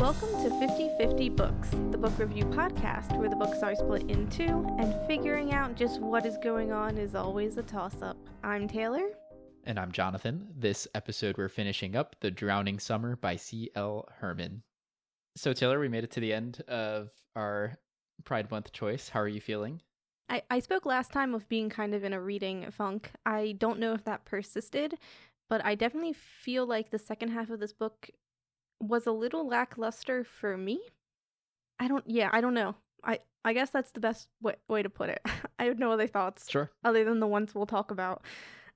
Welcome to 50/50 Books, the book review podcast where the books are split in two, and figuring out just what is going on is always a toss-up. I'm Taylor. And I'm Jonathan. This episode we're finishing up The Drowning Summer by C.L. Herman. So Taylor, we made it to the end of our Pride Month choice. How are you feeling? I spoke last time of being kind of in a reading funk. I don't know if that persisted, but I definitely feel like the second half of this book was a little lackluster for me. I don't know. I guess that's the best way to put it. I have no other thoughts. Sure. Other than the ones we'll talk about.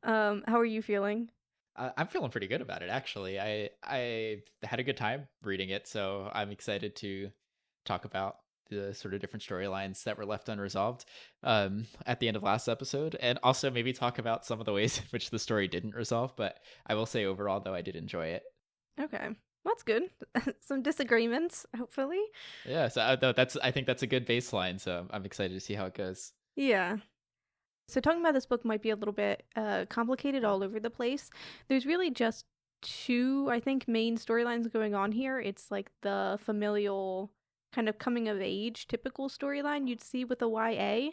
How are you feeling? I'm feeling pretty good about it, actually. I had a good time reading it, so I'm excited to talk about the sort of different storylines that were left unresolved at the end of last episode, and also maybe talk about some of the ways in which the story didn't resolve. But I will say overall, though, I did enjoy it. Okay. That's good. Some disagreements, hopefully. Yeah, so I think that's a good baseline, so I'm excited to see how it goes. Yeah. So talking about this book might be a little bit complicated all over the place. There's really just two, I think, main storylines going on here. It's like the familial kind of coming of age typical storyline you'd see with a YA.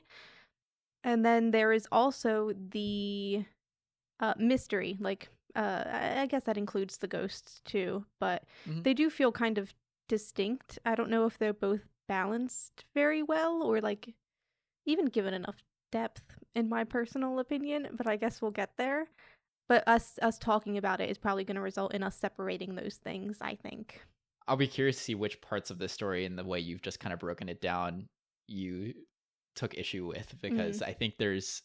And then there is also the mystery, like I guess that includes the ghosts too, but they do feel kind of distinct. I don't know if they're both balanced very well or like even given enough depth in my personal opinion, but I guess we'll get there. But us talking about it is probably going to result in us separating those things, I think. I'll be curious to see which parts of the story and the way you've just kind of broken it down you took issue with, because I think there's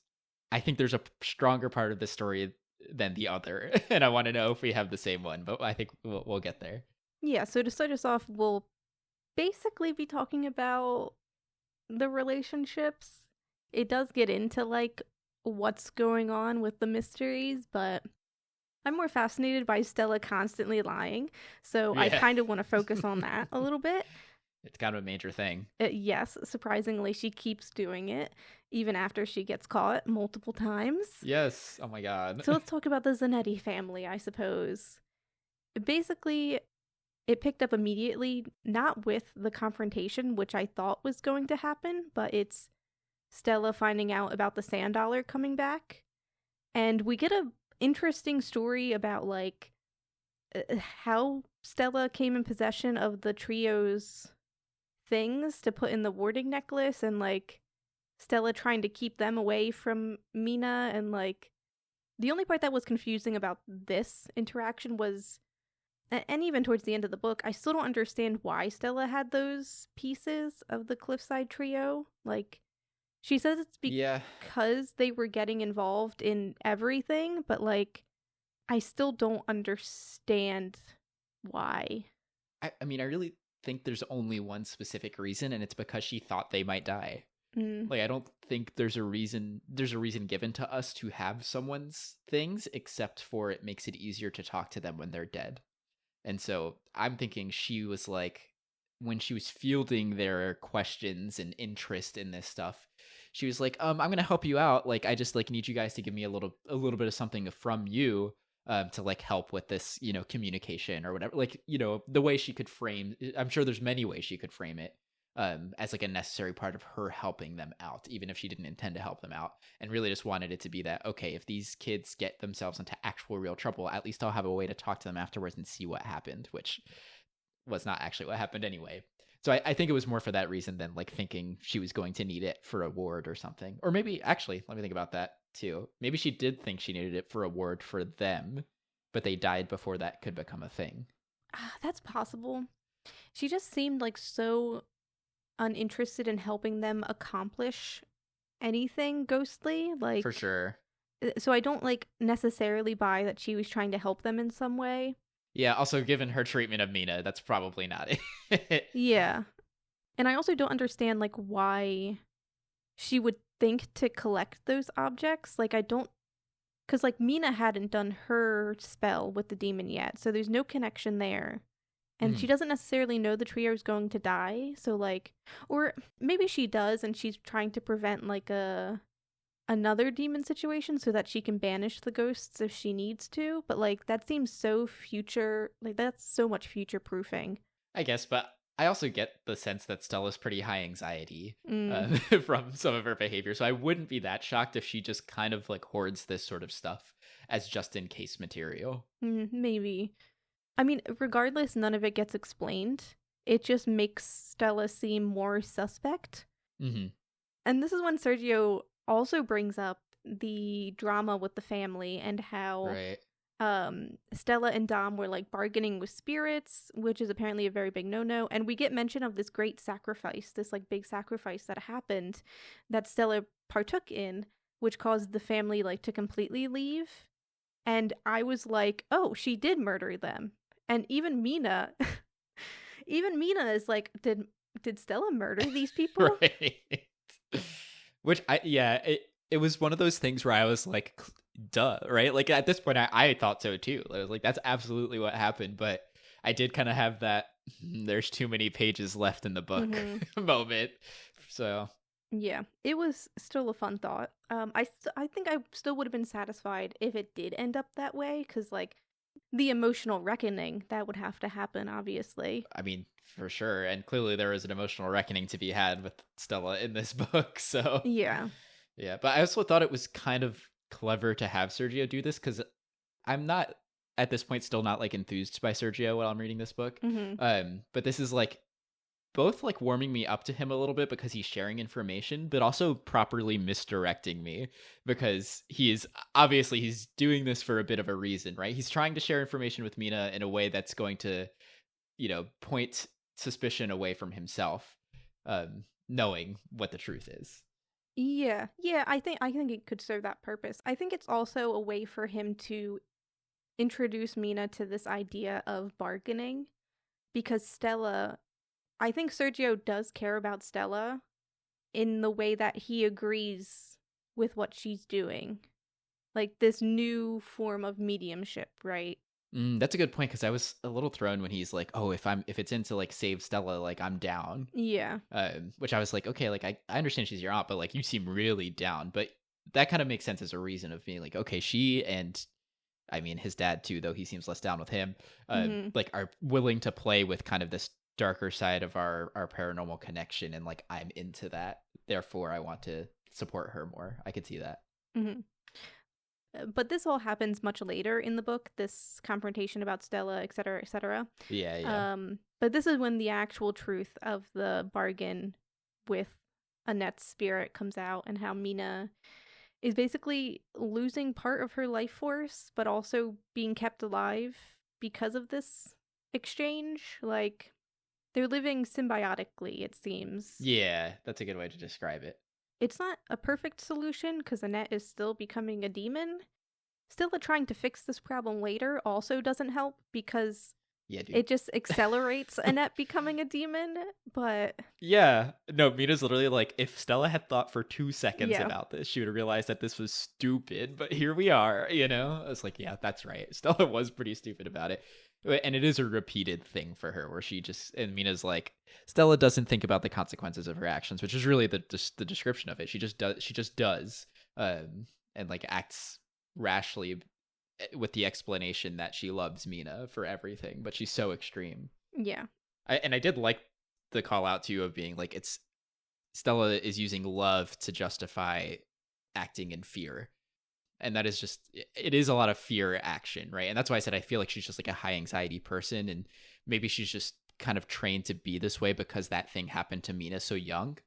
a stronger part of the story than the other, and I want to know if we have the same one, but I think we'll get there. Yeah, so to start us off, we'll basically be talking about the relationships. It does get into like what's going on with the mysteries, but I'm more fascinated by Stella constantly lying, so yeah. I kind of want to focus on that a little bit. It's kind of a major thing. Yes, surprisingly, she keeps doing it, even after she gets caught multiple times. Yes, oh my god. So let's talk about the Zanetti family, I suppose. Basically, it picked up immediately, not with the confrontation, which I thought was going to happen, but it's Stella finding out about the sand dollar coming back. And we get a interesting story about, like, how Stella came in possession of the trio's things to put in the warding necklace, and like Stella trying to keep them away from Mina. And like the only part that was confusing about this interaction was, and even towards the end of the book, I still don't understand why Stella had those pieces of the Cliffside trio. Like she says it's because they were getting involved in everything, but like I still don't understand why. I mean, I really think there's only one specific reason, and it's because she thought they might die. Like I don't think there's a reason given to us to have someone's things, except for it makes it easier to talk to them when they're dead. And so I'm thinking she was like, when she was fielding their questions and interest in this stuff, she was like, I'm gonna help you out, like I just like need you guys to give me a little bit of something from you to like help with this, communication or whatever. Like, the way she could frame, I'm sure there's many ways she could frame it as like a necessary part of her helping them out, even if she didn't intend to help them out, and really just wanted it to be that, okay, if these kids get themselves into actual real trouble, at least I'll have a way to talk to them afterwards and see what happened, which was not actually what happened anyway. So I think it was more for that reason than like thinking she was going to need it for a ward or something. Or maybe, actually, let me think about that too. Maybe she did think she needed it for a ward for them, but they died before that could become a thing. That's possible. She just seemed like so uninterested in helping them accomplish anything ghostly. Like, for sure. So I don't like necessarily buy that she was trying to help them in some way. Yeah, also given her treatment of Mina, that's probably not it. Yeah. And I also don't understand like why she would think to collect those objects. Like I don't, because like Mina hadn't done her spell with the demon yet, so there's no connection there. And she doesn't necessarily know the trio is going to die, so like, or maybe she does and she's trying to prevent like another demon situation so that she can banish the ghosts if she needs to, but like that seems so future, like that's so much future proofing. I guess, but I also get the sense that Stella's pretty high anxiety Mm. from some of her behavior. So I wouldn't be that shocked if she just kind of like hoards this sort of stuff as just in case material. Maybe. I mean, regardless, none of it gets explained. It just makes Stella seem more suspect. Mm-hmm. And this is when Sergio also brings up the drama with the family and how Right. Stella and Dom were like bargaining with spirits, which is apparently a very big no-no. And we get mention of this great sacrifice, this like big sacrifice that happened that Stella partook in, which caused the family like to completely leave. And I was like, oh, she did murder them. And even Mina is like, did Stella murder these people? Right. Which it was one of those things where I was like, duh, right? Like at this point I thought so too. I was like, that's absolutely what happened, but I did kind of have that there's too many pages left in the book moment. So yeah, it was still a fun thought. I think I still would have been satisfied if it did end up that way, because like the emotional reckoning that would have to happen, obviously. I mean, for sure, and clearly there is an emotional reckoning to be had with Stella in this book. So Yeah. Yeah, but I also thought it was kind of clever to have Sergio do this because I'm not at this point still not like enthused by Sergio while I'm reading this book. But this is like both like warming me up to him a little bit because he's sharing information, but also properly misdirecting me because he's doing this for a bit of a reason, right? He's trying to share information with Mina in a way that's going to, point suspicion away from himself, knowing what the truth is. Yeah, I think it could serve that purpose. I think it's also a way for him to introduce Mina to this idea of bargaining, because I think Sergio does care about Stella in the way that he agrees with what she's doing. Like this new form of mediumship, right? That's a good point because I was a little thrown when he's like, "Oh, if it's into like save Stella, like I'm down." Yeah. Which I was like, okay, like I understand she's your aunt, but like you seem really down. But that kind of makes sense as a reason of being like, okay, she and I mean his dad too, though he seems less down with him. Like are willing to play with kind of this darker side of our paranormal connection, and like I'm into that. Therefore, I want to support her more. I could see that. But this all happens much later in the book, this confrontation about Stella, etc., etc. Yeah. But this is when the actual truth of the bargain with Annette's spirit comes out, and how Mina is basically losing part of her life force, but also being kept alive because of this exchange. Like, they're living symbiotically, it seems. Yeah, that's a good way to describe it. It's not a perfect solution, because Annette is still becoming a demon. Stella trying to fix this problem later also doesn't help, because it just accelerates Annette becoming a demon, but... Yeah. No, Mina's literally like, if Stella had thought for 2 seconds about this, she would have realized that this was stupid, but here we are, I was like, yeah, that's right. Stella was pretty stupid about it. And it is a repeated thing for her where and Mina's like, Stella doesn't think about the consequences of her actions, which is really the description of it. She just does, and like acts rashly with the explanation that she loves Mina for everything, but she's so extreme. Yeah. I did like the call out to you of being like, Stella is using love to justify acting in fear. And that is just, it is a lot of fear action, right? And that's why I said I feel like she's just like a high anxiety person, and maybe she's just kind of trained to be this way because that thing happened to Mina so young,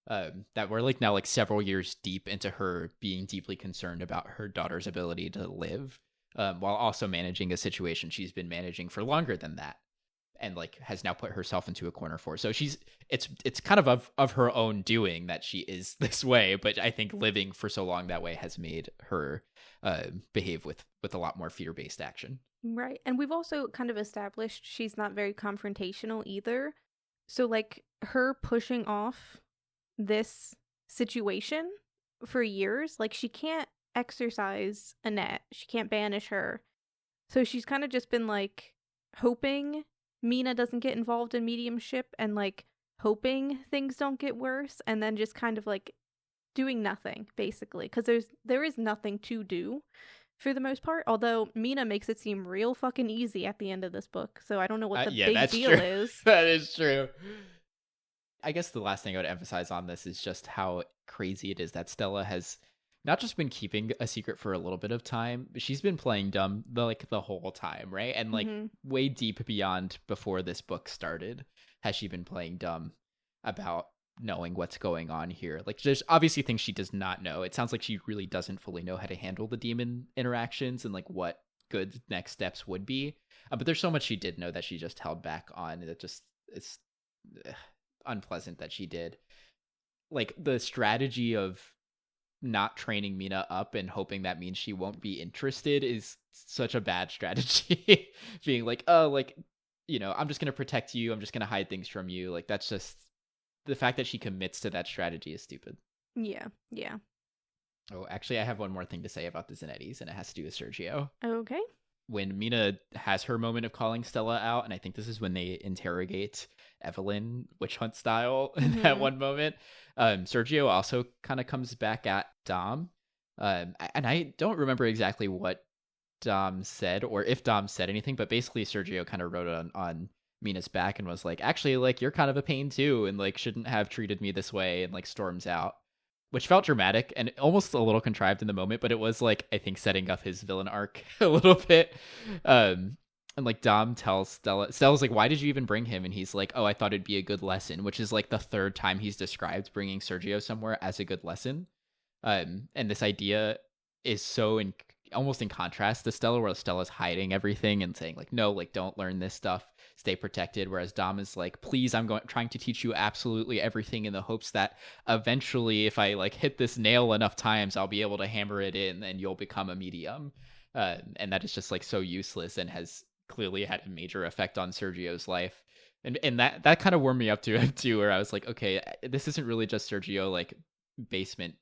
that we're like now like several years deep into her being deeply concerned about her daughter's ability to live, while also managing a situation she's been managing for longer than that, and like has now put herself into a corner for. So it's kind of her own doing that she is this way, but I think living for so long that way has made her behave with a lot more fear-based action. Right. And we've also kind of established she's not very confrontational either. So like her pushing off this situation for years, like she can't exorcise Annette, she can't banish her, so she's kind of just been like hoping Mina doesn't get involved in mediumship, and like hoping things don't get worse, and then just kind of like doing nothing basically, because there is nothing to do, for the most part. Although Mina makes it seem real fucking easy at the end of this book. So I don't know what the big deal is. That is true. I guess the last thing I would emphasize on this is just how crazy it is that Stella has not just been keeping a secret for a little bit of time, but she's been playing dumb the whole time, right? And like way deep beyond before this book started, has she been playing dumb about knowing what's going on here. Like there's obviously things she does not know. It sounds like she really doesn't fully know how to handle the demon interactions and like what good next steps would be. But there's so much she did know that she just held back on. It just it's unpleasant that she did. Like the strategy of not training Mina up and hoping that means she won't be interested is such a bad strategy. Being like, oh, like, you know, I'm just going to protect you. I'm just going to hide things from you. Like, that's just the fact that she commits to that strategy is stupid. Yeah. Yeah. Oh, actually, I have one more thing to say about the Zanettis, and it has to do with Sergio. Okay. When Mina has her moment of calling Stella out, and I think this is when they interrogate Evelyn witch hunt style in that one moment, Sergio also kind of comes back at Dom. And I don't remember exactly what Dom said or if Dom said anything, but basically Sergio kind of wrote it on Mina's back and was like, actually, like, you're kind of a pain too, and like shouldn't have treated me this way, and like storms out. Which felt dramatic and almost a little contrived in the moment, but it was like, I think, setting up his villain arc a little bit. And like Dom tells Stella's like, why did you even bring him? And he's like, oh, I thought it'd be a good lesson, which is like the third time he's described bringing Sergio somewhere as a good lesson. And this idea is so almost in contrast to Stella, where Stella's hiding everything and saying like, no, like, don't learn this stuff, stay protected. Whereas Dom is like, please, I'm trying to teach you absolutely everything in the hopes that eventually, if I like hit this nail enough times, I'll be able to hammer it in and you'll become a medium. And that is just like so useless and has clearly had a major effect on Sergio's life. And that kind of warmed me up to it too, where I was like, okay, this isn't really just Sergio like basement,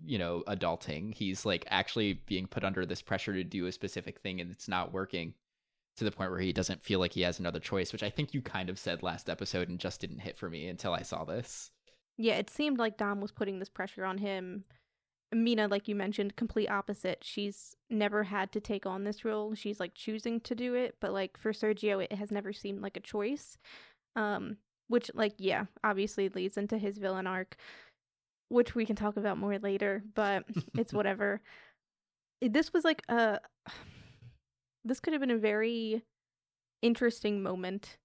you know, adulting. He's like actually being put under this pressure to do a specific thing and it's not working, to the point where he doesn't feel like he has another choice, which I think you kind of said last episode and just didn't hit for me until I saw this. Yeah, it seemed like Dom was putting this pressure on him. Mina, like you mentioned, complete opposite. She's never had to take on this role. She's like choosing to do it, but like for Sergio, it has never seemed like a choice. Which like, yeah, obviously leads into his villain arc, which we can talk about more later, but it's whatever. This was like this could have been a very interesting moment,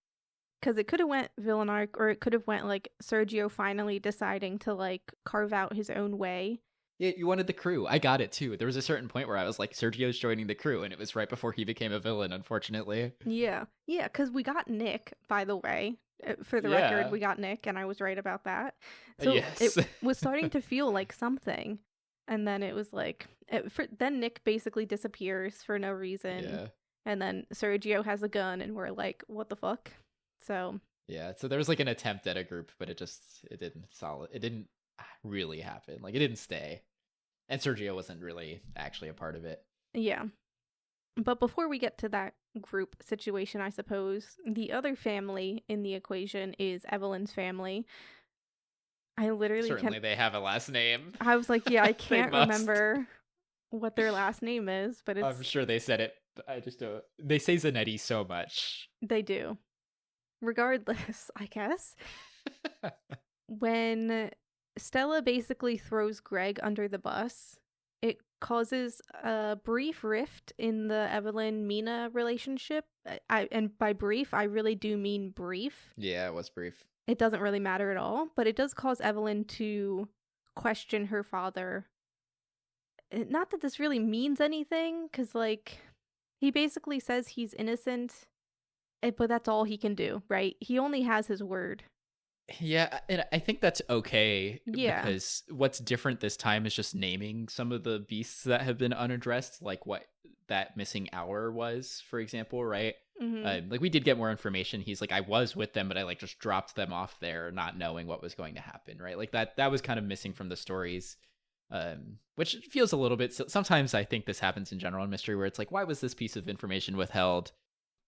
because it could have went villain arc, or it could have went like Sergio finally deciding to like carve out his own way. Yeah, you wanted the crew. I got it too. There was a certain point where I was like, Sergio's joining the crew, and it was right before he became a villain, unfortunately. Yeah, because we got Nick, by the way. For the record, we got Nick, and I was right about that. So yes. It was starting to feel like something. And then it was like, then Nick basically disappears for no reason. Yeah. And then Sergio has a gun, and we're like, what the fuck? So. Yeah, so there was like an attempt at a group, but it didn't really happen. Like, it didn't stay. And Sergio wasn't really actually a part of it. Yeah. But before we get to that group situation, I suppose, the other family in the equation is Evelyn's family. I literally Certainly they have a last name. I was like, yeah, I can't remember what their last name is, but it's... I'm sure they said it. I just don't... They say Zanetti so much. They do. Regardless, I guess. When Stella basically throws Greg under the bus, it causes a brief rift in the Evelyn-Mina relationship. And by brief, I really do mean brief. Yeah, it was brief. It doesn't really matter at all, but it does cause Evelyn to question her father. Not that this really means anything, because, like, he basically says he's innocent, but that's all he can do, right? He only has his word. Yeah, and I think that's okay. Yeah. Because what's different this time is just naming some of the beasts that have been unaddressed, like what that missing hour was, for example, right? Mm-hmm. Like, we did get more information. He's like, I was with them, but I like just dropped them off there, not knowing what was going to happen, right? Like that was kind of missing from the stories, which feels a little bit. Sometimes I think this happens in general in mystery, where it's like, why was this piece of information withheld?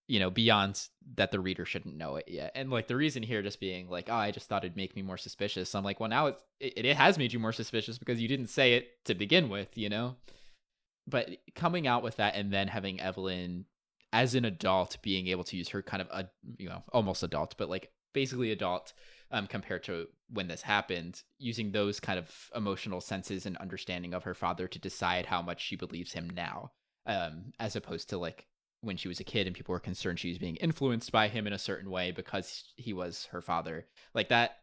You know, beyond that the reader shouldn't know it yet. And like the reason here just being like, oh, I just thought it'd make me more suspicious. I'm like, well, now it has made you more suspicious because you didn't say it to begin with, you know? but coming out with that and then having Evelyn as an adult being able to use her kind of a, almost adult, but like basically adult, compared to when this happened, using those kind of emotional senses and understanding of her father to decide how much she believes him now, as opposed to like when she was a kid and people were concerned she was being influenced by him in a certain way because he was her father. Like that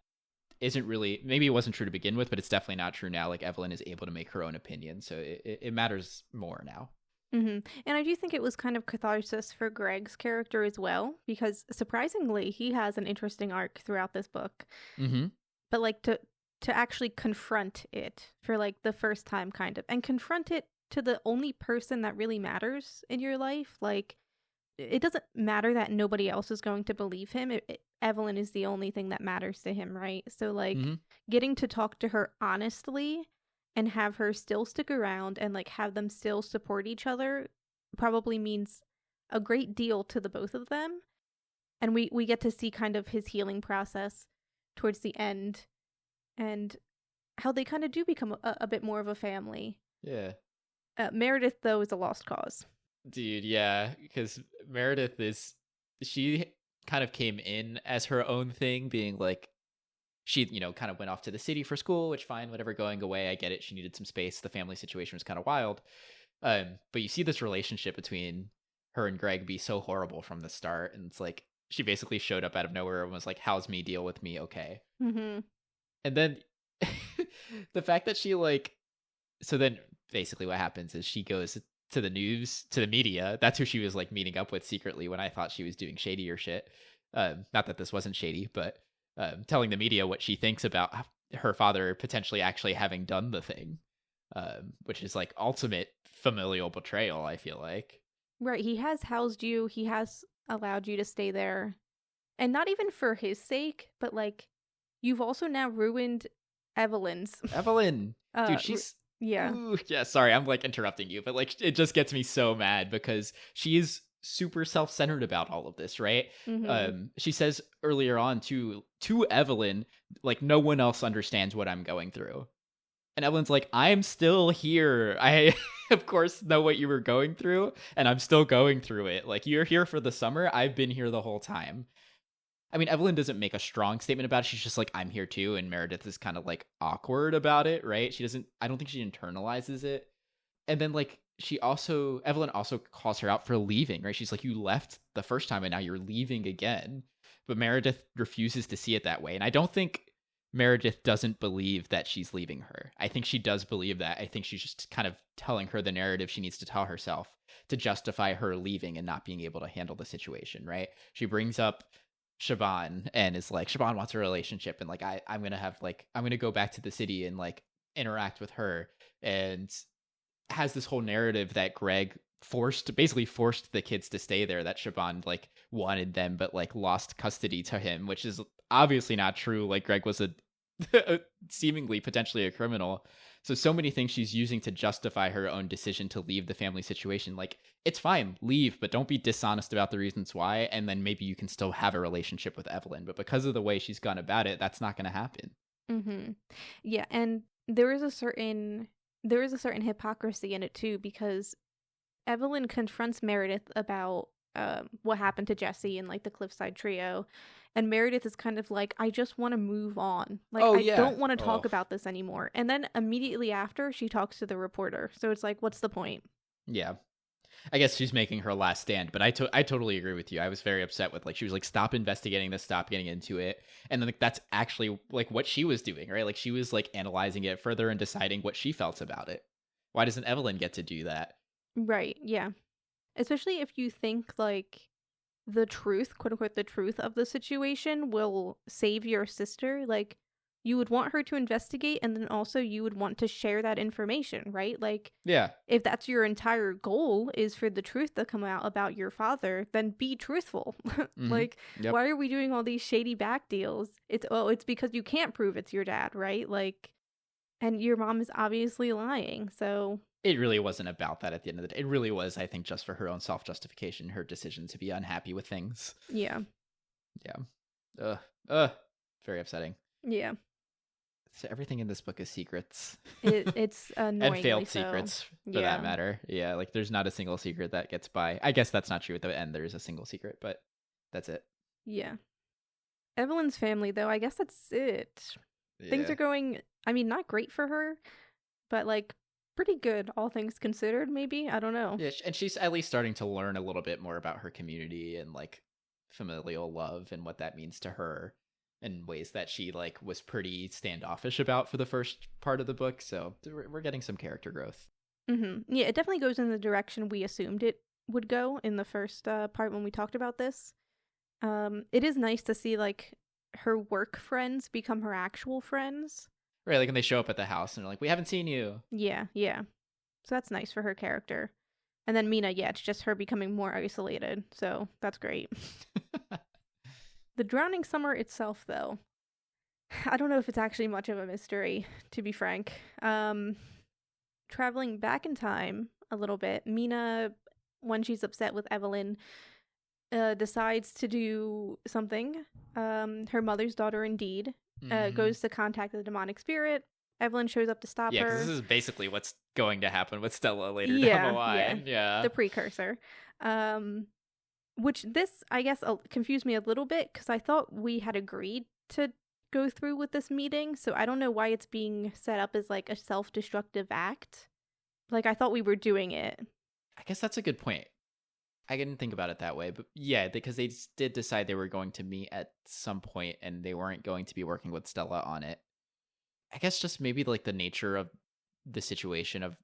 isn't really, maybe it wasn't true to begin with, but it's definitely not true now. Like Evelyn is able to make her own opinion, so it matters more now. Mm-hmm. And I do think it was kind of catharsis for Greg's character as well, because surprisingly, he has an interesting arc throughout this book. Mm-hmm. But like to actually confront it for like the first time, kind of, and confront it to the only person that really matters in your life. Like, it doesn't matter that nobody else is going to believe him. Evelyn is the only thing that matters to him, right? So like getting to talk to her honestly and have her still stick around and like have them still support each other probably means a great deal to the both of them. And we get to see kind of his healing process towards the end and how they kind of do become a bit more of a family. Yeah. Meredith, though, is a lost cause. Dude, yeah, because Meredith she kind of came in as her own thing, being like, she, kind of went off to the city for school, which fine, whatever, going away. I get it. She needed some space. The family situation was kind of wild. But you see this relationship between her and Greg be so horrible from the start. And it's like, she basically showed up out of nowhere and was like, how's me, deal with me, okay. Mm-hmm. And then the fact that she like, so then basically what happens is she goes to the news, to the media. That's who she was like meeting up with secretly when I thought she was doing shadier shit. Not that this wasn't shady, but telling the media what she thinks about her father potentially actually having done the thing, which is like ultimate familial betrayal, I feel like. Right. He has housed you. He has allowed you to stay there. And not even for his sake, but like you've also now ruined Evelyn's. Evelyn. Dude, she's... Yeah. Ooh, yeah, sorry, I'm like interrupting you, but like it just gets me so mad because she is super self-centered about all of this, right? Mm-hmm. She says earlier on to Evelyn, like, no one else understands what I'm going through. And Evelyn's like, I'm still here. I of course know what you were going through, and I'm still going through it. Like, you're here for the summer, I've been here the whole time. I mean, Evelyn doesn't make a strong statement about it. She's just like, I'm here too. And Meredith is kind of like awkward about it, right? I don't think she internalizes it. And then like Evelyn also calls her out for leaving, right? She's like, you left the first time and now you're leaving again. But Meredith refuses to see it that way. And I don't think Meredith doesn't believe that she's leaving her. I think she does believe that. I think she's just kind of telling her the narrative she needs to tell herself to justify her leaving and not being able to handle the situation, right? She brings up Siobhan and is like, Siobhan wants a relationship, and like I'm gonna go back to the city and interact with her, and has this whole narrative that Greg basically forced the kids to stay there, that Siobhan wanted them but lost custody to him, which is obviously not true. Like, Greg was a seemingly potentially a criminal. So many things she's using to justify her own decision to leave the family situation. Like, it's fine, leave, but don't be dishonest about the reasons why, and then maybe you can still have a relationship with Evelyn. But because of the way she's gone about it, that's not going to happen. Mm-hmm. Yeah, and there is a certain hypocrisy in it too, because Evelyn confronts Meredith about what happened to Jesse and the Cliffside Trio, and Meredith is kind of like, I just want to move on. I don't want to talk about this anymore. And then immediately after, she talks to the reporter. So it's like, what's the point? Yeah. I guess she's making her last stand, but I totally agree with you. I was very upset with she was like, stop investigating this, stop getting into it. And then that's actually what she was doing, right? She was analyzing it further and deciding what she felt about it. Why doesn't Evelyn get to do that? Right, yeah. Especially if you think the truth, quote unquote, the truth of the situation will save your sister. You would want her to investigate, and then also you would want to share that information, right? Yeah. If that's your entire goal, is for the truth to come out about your father, then be truthful. Mm-hmm. Yep. Why are we doing all these shady back deals? It's because you can't prove it's your dad, right? And your mom is obviously lying, so... It really wasn't about that at the end of the day. It really was, I think, just for her own self-justification, her decision to be unhappy with things. Yeah. Yeah. Very upsetting. Yeah. So everything in this book is secrets. It's annoyingly and failed so. secrets, for that matter. Yeah, like there's not a single secret that gets by. I guess that's not true at the end. There is a single secret, but that's it. Yeah. Evelyn's family, though, I guess that's it. Yeah. Things are going, I mean, not great for her, but like pretty good, all things considered, maybe. I don't know. Yeah, and she's at least starting to learn a little bit more about her community and like familial love and what that means to her in ways that she like was pretty standoffish about for the first part of the book. So we're getting some character growth. Yeah, it definitely goes in the direction we assumed it would go in the first part when we talked about this. It is nice to see like her work friends become her actual friends. Right, like when they show up at the house and they're like, "We haven't seen you." Yeah. So that's nice for her character. And then Mina, yeah, it's just her becoming more isolated. So that's great. The Drowning Summer itself, though, I don't know if it's actually much of a mystery, to be frank. Traveling back in time a little bit, Mina, when she's upset with Evelyn, decides to do something. Her mother's daughter, indeed, goes to contact the demonic spirit. Evelyn shows up to stop her. Yeah, because this is basically what's going to happen with Stella later down the line. Yeah. The precursor. Which this, I guess, confused me a little bit because I thought we had agreed to go through with this meeting. So I don't know why it's being set up as like a self-destructive act. Like I thought we were doing it. I guess that's a good point. I didn't think about it that way, but yeah, because they did decide they were going to meet at some point and they weren't going to be working with Stella on it. I guess just maybe like the nature of the situation of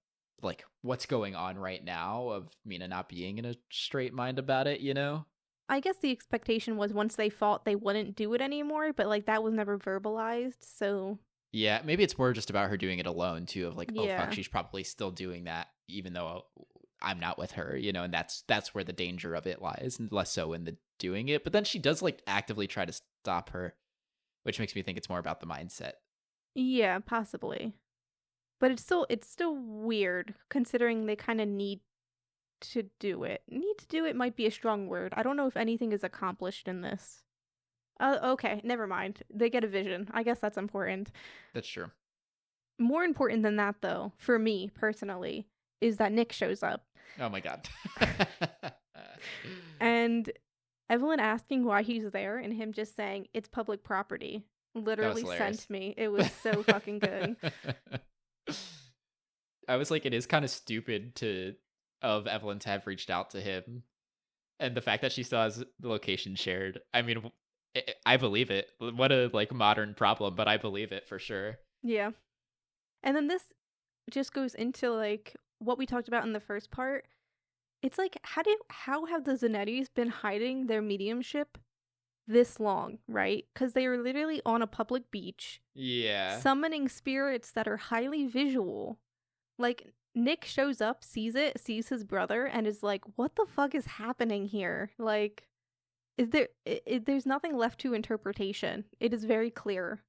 like what's going on right now of Mina not being in a straight mind about it, you know? I guess the expectation was once they fought, they wouldn't do it anymore, but like that was never verbalized, so... Yeah, maybe it's more just about her doing it alone too, of like, oh fuck, she's probably still doing that even though I'm not with her, you know, and that's where the danger of it lies, and less so in the doing it. But then she does like actively try to stop her, which makes me think it's more about the mindset. Yeah, possibly. But it's still weird considering they kind of need to do it. Need to do it might be a strong word. I don't know if anything is accomplished in this. Okay, never mind. They get a vision. I guess that's important. That's true. More important than that, though, for me personally, is that Nick shows up. Oh my god. And Evelyn asking why he's there and him just saying it's public property literally sent me. It was so fucking good. I was like, it is kind of stupid of Evelyn to have reached out to him, and the fact that she still has the location shared. I mean, I believe it. What a like modern problem, but I believe it for sure. Yeah. And then this just goes into like what we talked about in the first part. It's like how have the Zanettis been hiding their mediumship this long, right? Because they are literally on a public beach. Yeah. Summoning spirits that are highly visual. Like, Nick shows up, sees his brother, and is like, what the fuck is happening here? Like, there's nothing left to interpretation. It is very clear.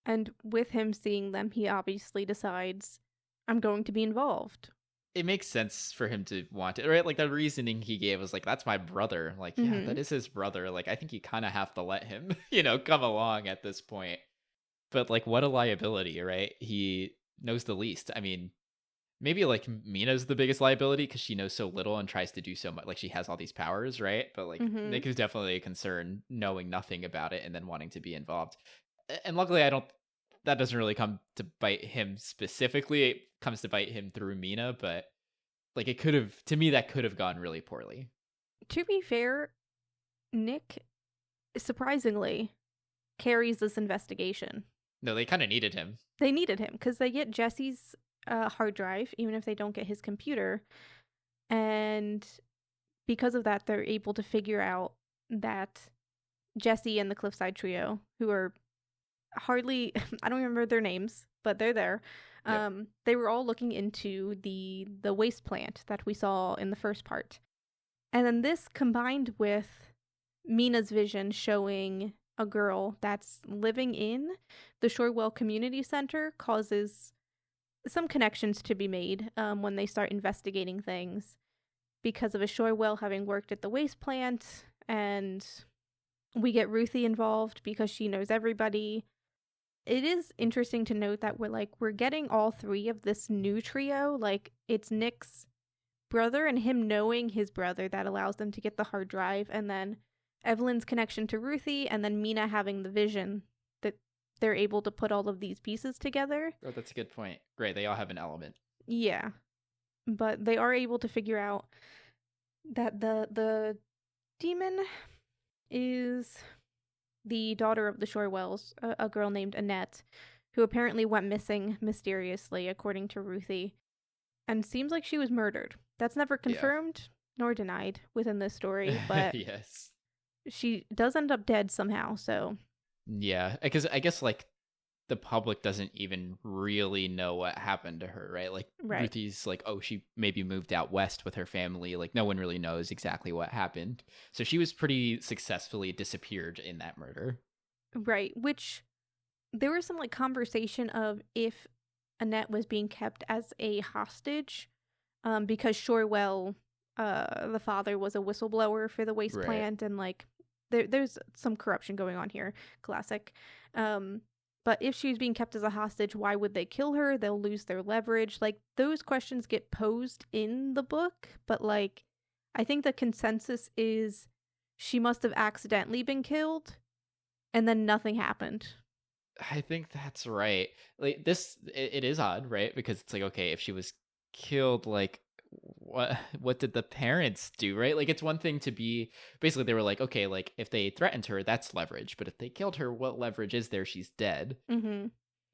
And with him seeing them, he obviously decides, I'm going to be involved. It makes sense for him to want it, right? Like, the reasoning he gave was like, that's my brother. Like, yeah, that is his brother. Like, I think you kind of have to let him, come along at this point. But, like, what a liability, right? He knows the least. I mean, maybe, like, Mina's the biggest liability because she knows so little and tries to do so much. Like, she has all these powers, right? But, like, Nick is definitely a concern, knowing nothing about it and then wanting to be involved. And luckily, that doesn't really come to bite him specifically. It comes to bite him through Mina, but like that could have gone really poorly. To be fair, Nick surprisingly carries this investigation. No, they kind of needed him. They needed him because they get Jesse's hard drive, even if they don't get his computer. And because of that, they're able to figure out that Jesse and the Cliffside Trio, who are hardly, I don't remember their names, but they're there. Yep. They were all looking into the waste plant that we saw in the first part. And then this combined with Mina's vision showing a girl that's living in the Shorewell Community Center causes some connections to be made when they start investigating things because of a Shorewell having worked at the waste plant, and we get Ruthie involved because she knows everybody. it is interesting to note that we're getting all three of this new trio. Like, it's Nick's brother and him knowing his brother that allows them to get the hard drive, and then Evelyn's connection to Ruthie, and then Mina having the vision that they're able to put all of these pieces together. Oh, that's a good point. Great, they all have an element. Yeah. But they are able to figure out that the demon is the daughter of the Shorewells, a girl named Annette, who apparently went missing mysteriously, according to Ruthie, and seems like she was murdered. That's never confirmed nor denied within this story, but yes, she does end up dead somehow, so... Yeah, because I guess, like, the public doesn't even really know what happened to her, right? Like, Ruthie's like, oh, she maybe moved out west with her family. Like, no one really knows exactly what happened. So she was pretty successfully disappeared in that murder. Right, which there was some, like, conversation of if Annette was being kept as a hostage, because Shorewell, the father, was a whistleblower for the waste plant, and, like, there's some corruption going on here. Classic. But if she's being kept as a hostage, why would they kill her? They'll lose their leverage. Like, those questions get posed in the book, but, like, I think the consensus is she must have accidentally been killed, and then nothing happened. I think that's right. Like, it is odd, right? Because it's like, okay, if she was killed, like, what did the parents do, right? Like, it's one thing to be, basically they were like, okay, like, if they threatened her, that's leverage, but if they killed her, what leverage is there? She's dead. Mm-hmm.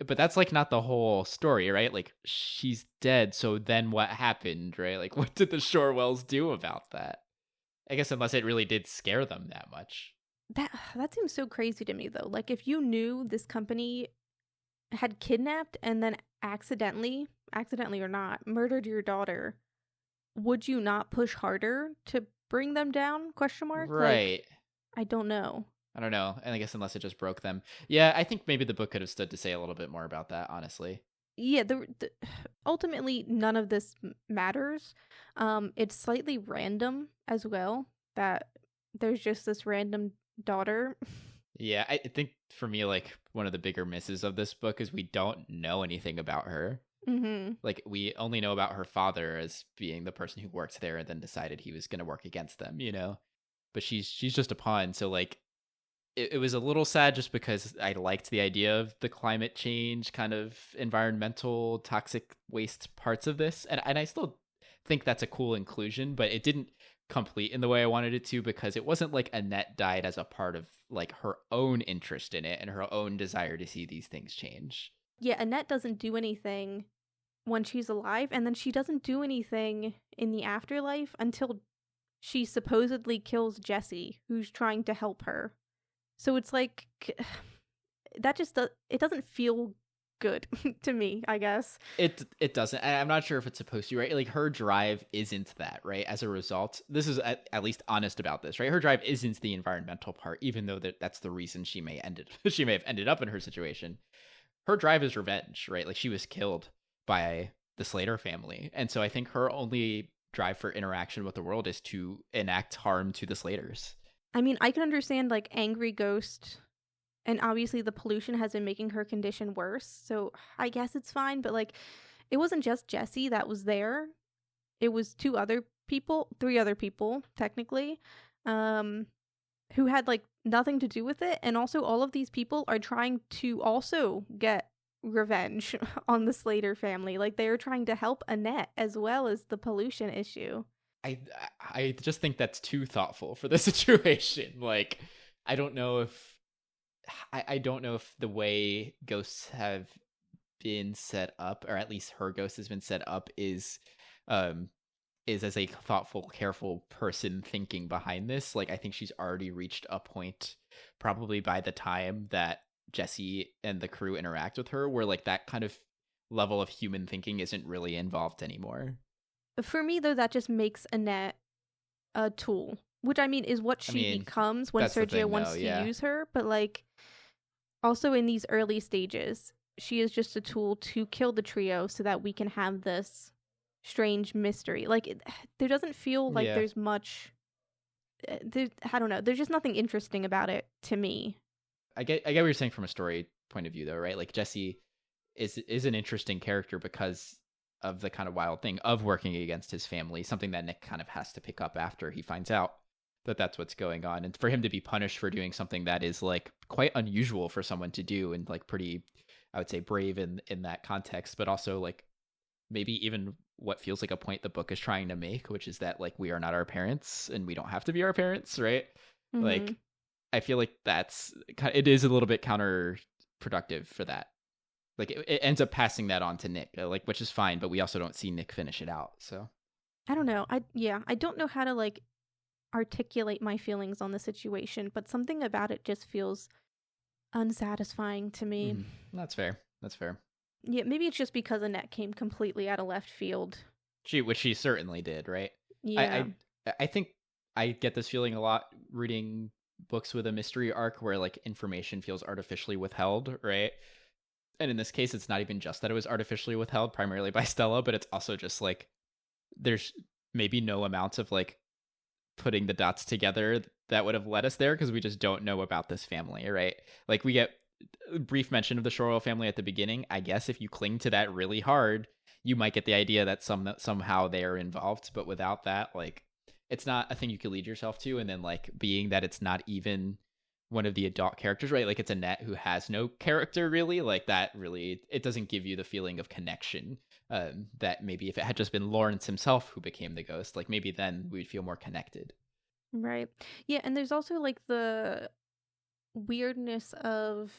But that's, like, not the whole story, right? Like, she's dead, so then what happened, right? Like, what did the Shorewells do about that? I guess unless it really did scare them that much. That seems so crazy to me, though. Like, if you knew this company had kidnapped and then accidentally or not, murdered your daughter, would you not push harder to bring them down? ? Right. Like, I don't know. And I guess unless it just broke them. Yeah, I think maybe the book could have stood to say a little bit more about that, honestly. Yeah, ultimately, none of this matters. It's slightly random as well, that there's just this random daughter. Yeah, I think for me, like, one of the bigger misses of this book is we don't know anything about her. Mm-hmm. Like, we only know about her father as being the person who worked there and then decided he was going to work against them, you know? But she's just a pawn, so, like, it was a little sad just because I liked the idea of the climate change, kind of environmental, toxic waste parts of this. And I still think that's a cool inclusion, but it didn't complete in the way I wanted it to, because it wasn't like Annette died as a part of, like, her own interest in it and her own desire to see these things change. Yeah, Annette doesn't do anything when she's alive, and then she doesn't do anything in the afterlife until she supposedly kills Jesse, who's trying to help her. So it's like, that just it doesn't feel good to me, I guess. It doesn't. I'm not sure if it's supposed to, right? Like, her drive isn't that, right? As a result, this is at least honest about this, right? Her drive isn't the environmental part, even though that's the reason she may have ended up in her situation. Her drive is revenge, right? Like, she was killed by the Slater family, and so I think her only drive for interaction with the world is to enact harm to the Slaters. I mean, I can understand, like, angry ghost, and obviously the pollution has been making her condition worse, so I guess it's fine, but, like, it wasn't just Jesse that was there. It was 3 other people, technically, who had, like, nothing to do with it, and also all of these people are trying to also get revenge on the Slater family. Like, they're trying to help Annette as well as the pollution issue. I just think that's too thoughtful for the situation. Like, I don't know if the way ghosts have been set up, or at least her ghost has been set up, is as a thoughtful, careful person thinking behind this. Like, I think she's already reached a point, probably by the time that Jesse and the crew interact with her, where, like, that kind of level of human thinking isn't really involved anymore. For me, though, that just makes Annette a tool, which, I mean, is what she becomes when Sergio wants to use her. But, like, also in these early stages, she is just a tool to kill the trio so that we can have this strange mystery. Like, there doesn't feel like there's much... I don't know. There's just nothing interesting about it to me. I get what you're saying from a story point of view, though, right? Like Jesse is an interesting character because of the kind of wild thing of working against his family, something that Nick kind of has to pick up after he finds out that that's what's going on. And for him to be punished for doing something that is like quite unusual for someone to do and like pretty, I would say, brave in that context, but also like maybe even what feels like a point the book is trying to make, which is that like we are not our parents and we don't have to be our parents, right? Mm-hmm. Like I feel like it is a little bit counterproductive for that. Like it ends up passing that on to Nick, like, which is fine, but we also don't see Nick finish it out. So I don't know. I don't know how to like articulate my feelings on the situation, but something about it just feels unsatisfying to me. That's fair. Yeah, maybe it's just because Annette came completely out of left field. Which she certainly did, right? Yeah. I think I get this feeling a lot reading books with a mystery arc where like information feels artificially withheld, right? And in this case, it's not even just that it was artificially withheld primarily by Stella, but it's also just like there's maybe no amount of like putting the dots together that would have led us there because we just don't know about this family, right? Like we get a brief mention of the Shore family at the beginning. I guess if you cling to that really hard, you might get the idea that somehow they are involved, but without that, like it's not a thing you could lead yourself to. And then like being that it's not even one of the adult characters, right? Like it's Annette who has no character really, like that really, it doesn't give you the feeling of connection that maybe if it had just been Lawrence himself who became the ghost, like maybe then we'd feel more connected. Right. Yeah, and there's also like the weirdness of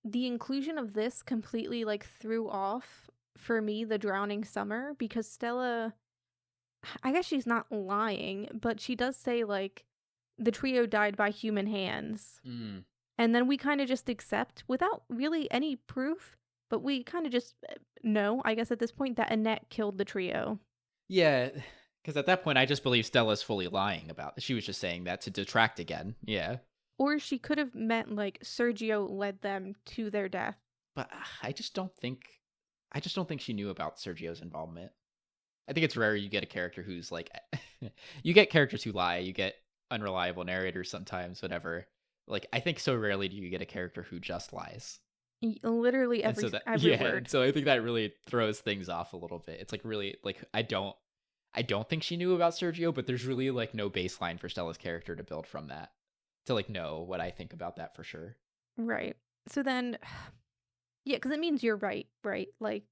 the inclusion of this completely like threw off for me the Drowning Summer, because Stella, I guess she's not lying, but she does say like the trio died by human hands. And then we kind of just accept without really any proof, but we kind of just know, I guess at this point, that Annette killed the trio. Yeah, because at that point I just believe Stella's fully lying about it. She was just saying that to detract again. Yeah. Or she could have meant like Sergio led them to their death. But I just don't think she knew about Sergio's involvement. I think it's rare you get a character who's like you get characters who lie, you get unreliable narrators sometimes, whatever. Like I think so rarely do you get a character who just lies. Literally every word. So I think that really throws things off a little bit. It's like really like I don't think she knew about Sergio, but there's really like no baseline for Stella's character to build from that to like know what I think about that for sure. Right. So then, yeah, because it means you're right? Like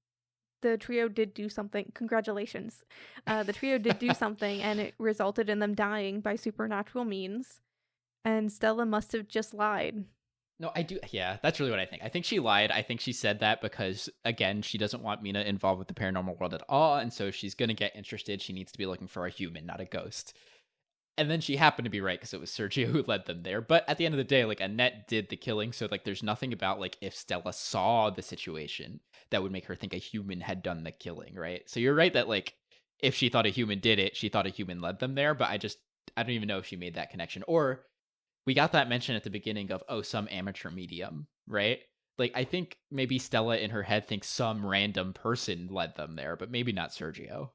the trio did do something. Congratulations. The trio did do something, and it resulted in them dying by supernatural means. And Stella must have just lied. No, I do. Yeah, that's really what I think. I think she lied. I think she said that because, again, she doesn't want Mina involved with the paranormal world at all. And so she's going to get interested. She needs to be looking for a human, not a ghost. And then she happened to be right because it was Sergio who led them there. But at the end of the day, like Annette did the killing. So like there's nothing about like if Stella saw the situation that would make her think a human had done the killing, right? So you're right that like if she thought a human did it, she thought a human led them there. But I don't even know if she made that connection. Or we got that mention at the beginning of, oh, some amateur medium, right? Like, I think maybe Stella in her head thinks some random person led them there, but maybe not Sergio.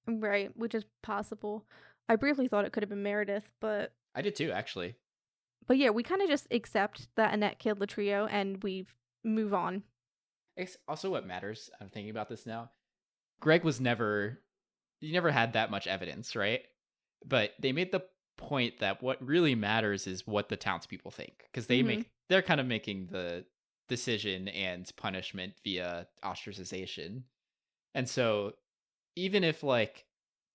Right, which is possible. I briefly thought it could have been Meredith, but... I did too, actually. But yeah, we kind of just accept that Annette killed the trio and we move on. It's also what matters. I'm thinking about this now. Greg he never had that much evidence, right? But they made the point that what really matters is what the townspeople think, because they're kind of making the decision and punishment via ostracization. And so even if like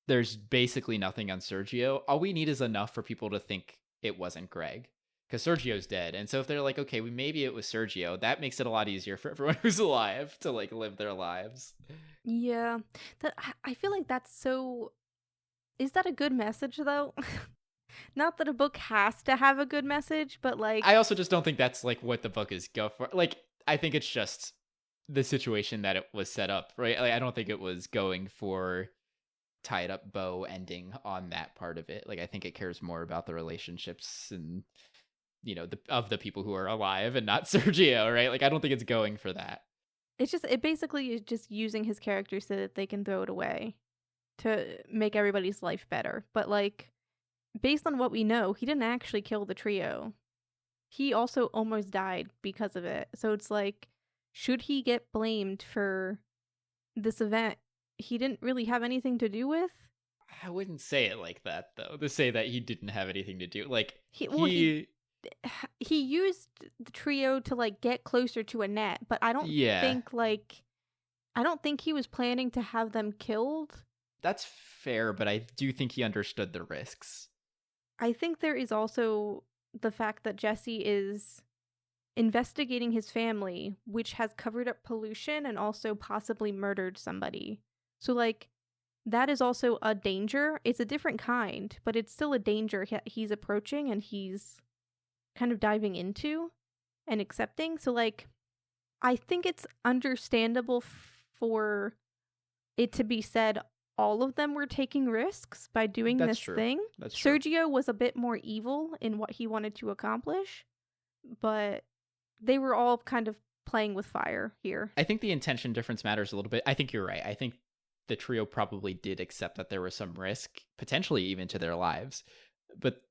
there's basically nothing on Sergio, all we need is enough for people to think it wasn't Greg, because Sergio's dead. And so if they're like, okay, maybe it was Sergio, that makes it a lot easier for everyone who's alive to like live their lives. Yeah, I feel like that's so... Is that a good message though? Not that a book has to have a good message, but like... I also just don't think that's like what the book is go for. Like, I think it's just the situation that it was set up, right? Like, I don't think it was going for tied up bow ending on that part of it. Like, I think it cares more about the relationships and, you know, of the people who are alive and not Sergio, right? Like, I don't think it's going for that. It basically is just using his character so that they can throw it away to make everybody's life better. But like, based on what we know, he didn't actually kill the trio. he also almost died because of it. So it's like, should he get blamed for this event he didn't really have anything to do with? I wouldn't say it like that, though. To say that he didn't have anything to do, like he used the trio to like get closer to Annette, but I don't think he was planning to have them killed. That's fair, but I do think he understood the risks. I think there is also the fact that Jesse is investigating his family, which has covered up pollution and also possibly murdered somebody. So, like, that is also a danger. It's a different kind, but it's still a danger he's approaching and he's kind of diving into and accepting. So, like, I think it's understandable for it to be said all of them were taking risks by doing this thing. That's true. Sergio was a bit more evil in what he wanted to accomplish, but they were all kind of playing with fire here. I think the intention difference matters a little bit. I think you're right. I think the trio probably did accept that there was some risk, potentially even to their lives. But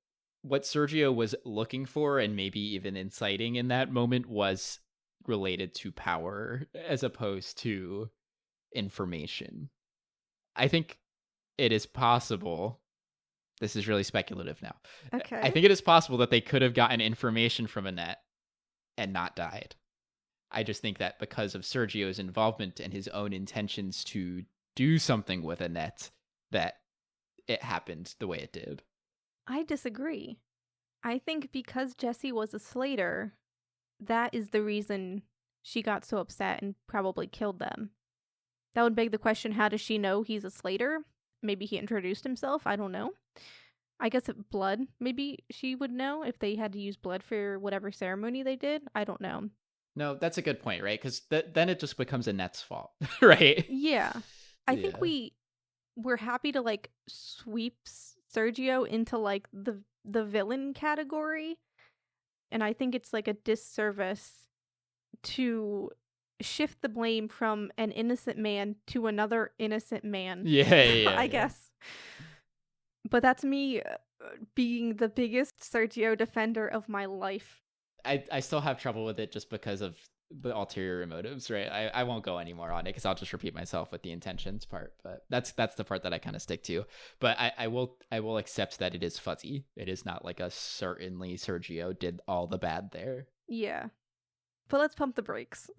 what Sergio was looking for and maybe even inciting in that moment was related to power as opposed to information. I think it is possible. This is really speculative now. Okay. I think it is possible that they could have gotten information from Annette and not died. I just think that because of Sergio's involvement and his own intentions to do something with Annette, that it happened the way it did. I disagree. I think because Jesse was a Slater, that is the reason she got so upset and probably killed them. That would beg the question, how does she know he's a Slater? Maybe he introduced himself, I don't know. I guess blood, maybe she would know if they had to use blood for whatever ceremony they did. I don't know. No, that's a good point, right? Because then it just becomes Annette's fault, right? Yeah. I think we're happy to like sweep Sergio into like the villain category. And I think it's like a disservice to shift the blame from an innocent man to another innocent man. Yeah. I guess. But that's me being the biggest Sergio defender of my life. I still have trouble with it just because of the ulterior motives, right? I won't go any more on it because I'll just repeat myself with the intentions part. But that's the part that I kind of stick to. But I will accept that it is fuzzy. It is not like a certainly Sergio did all the bad there. Yeah. But let's pump the brakes.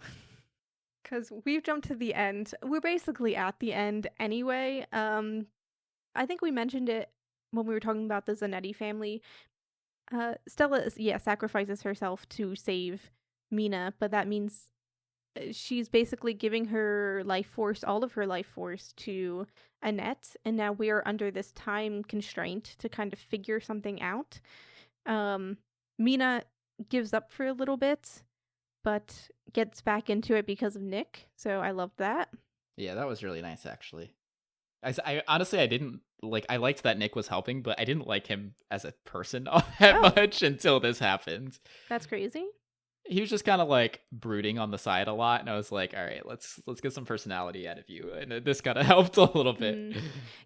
Because we've jumped to the end. We're basically at the end anyway. I think we mentioned it when we were talking about the Zanetti family. Stella, sacrifices herself to save Mina, but that means she's basically giving her life force, all of her life force, to Annette, and now we are under this time constraint to kind of figure something out. Mina gives up for a little bit, but gets back into it because of Nick, so I loved that. Yeah, that was really nice, actually. I honestly, I didn't like. I liked that Nick was helping, but I didn't like him as a person all that much until this happened. That's crazy. He was just kind of like brooding on the side a lot, and I was like, "All right, let's get some personality out of you." And this kind of helped a little bit.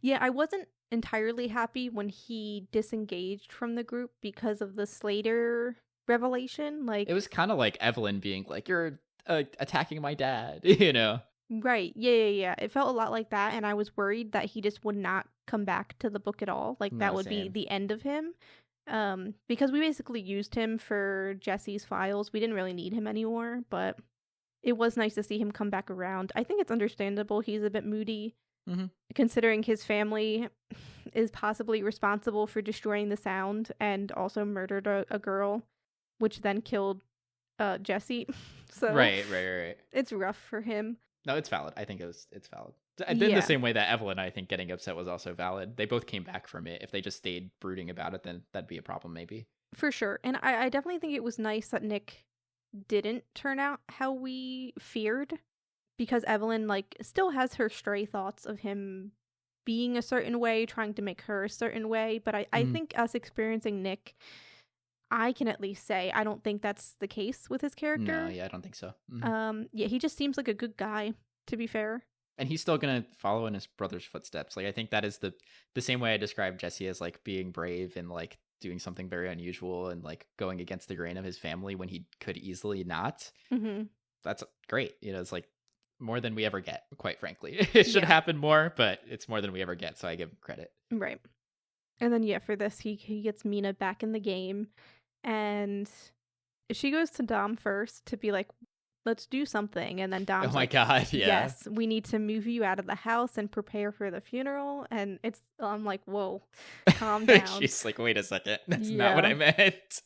Yeah, I wasn't entirely happy when he disengaged from the group because of the Slater revelation. Like, it was kind of like Evelyn being like, "You're attacking my dad," you know. Right. Yeah. It felt a lot like that, and I was worried that he just would not come back to the book at all. Like, that would be the end of him. Because we basically used him for Jesse's files. We didn't really need him anymore, but it was nice to see him come back around. I think it's understandable he's a bit moody, considering his family is possibly responsible for destroying the sound and also murdered a girl, which then killed Jesse. So Right. It's rough for him. No, it's valid. I think it's valid. In the same way that Evelyn, I think, getting upset was also valid. They both came back from it. If they just stayed brooding about it, then that'd be a problem, maybe. For sure. And I definitely think it was nice that Nick didn't turn out how we feared, because Evelyn, like, still has her stray thoughts of him being a certain way, trying to make her a certain way. But I think us experiencing Nick, I can at least say I don't think that's the case with his character. No, yeah, I don't think so. He just seems like a good guy, to be fair. And he's still gonna follow in his brother's footsteps. Like, I think that is the same way I describe Jesse as like being brave and like doing something very unusual and like going against the grain of his family when he could easily not. That's great. It's like more than we ever get, quite frankly. It should happen more, but it's more than we ever get, so I give him credit. Right. And then for this he gets Mina back in the game, and she goes to Dom first to be like, let's do something, and then Dom's God, yeah. Yes, we need to move you out of the house and prepare for the funeral. And I'm like, whoa, calm down. She's like, wait a second, that's not what I meant.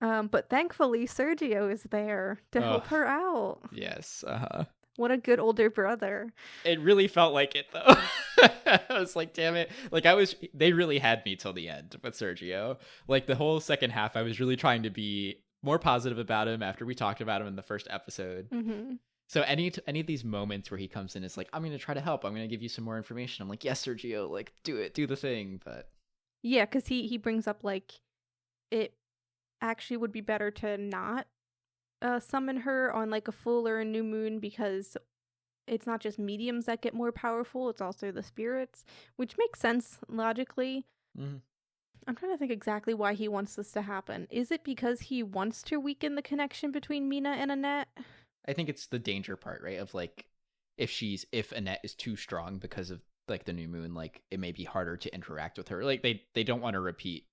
But thankfully Sergio is there to help her out. Yes. What a good older brother. It really felt like it, though. I was like, damn it. Like, they really had me till the end with Sergio. Like, the whole second half, I was really trying to be more positive about him after we talked about him in the first episode. So any of these moments where he comes in, it's like, I'm going to try to help. I'm going to give you some more information. I'm like, yes, Sergio, like, do it. Do the thing. But yeah, because he brings up, like, it actually would be better to not summon her on like a full or a new moon, because it's not just mediums that get more powerful, it's also the spirits, which makes sense logically. I'm trying to think exactly why he wants this to happen. Is it because he wants to weaken the connection between Mina and Annette? I think it's the danger part, right? Of like, if Annette is too strong because of like the new moon, like it may be harder to interact with her. Like they don't want to repeat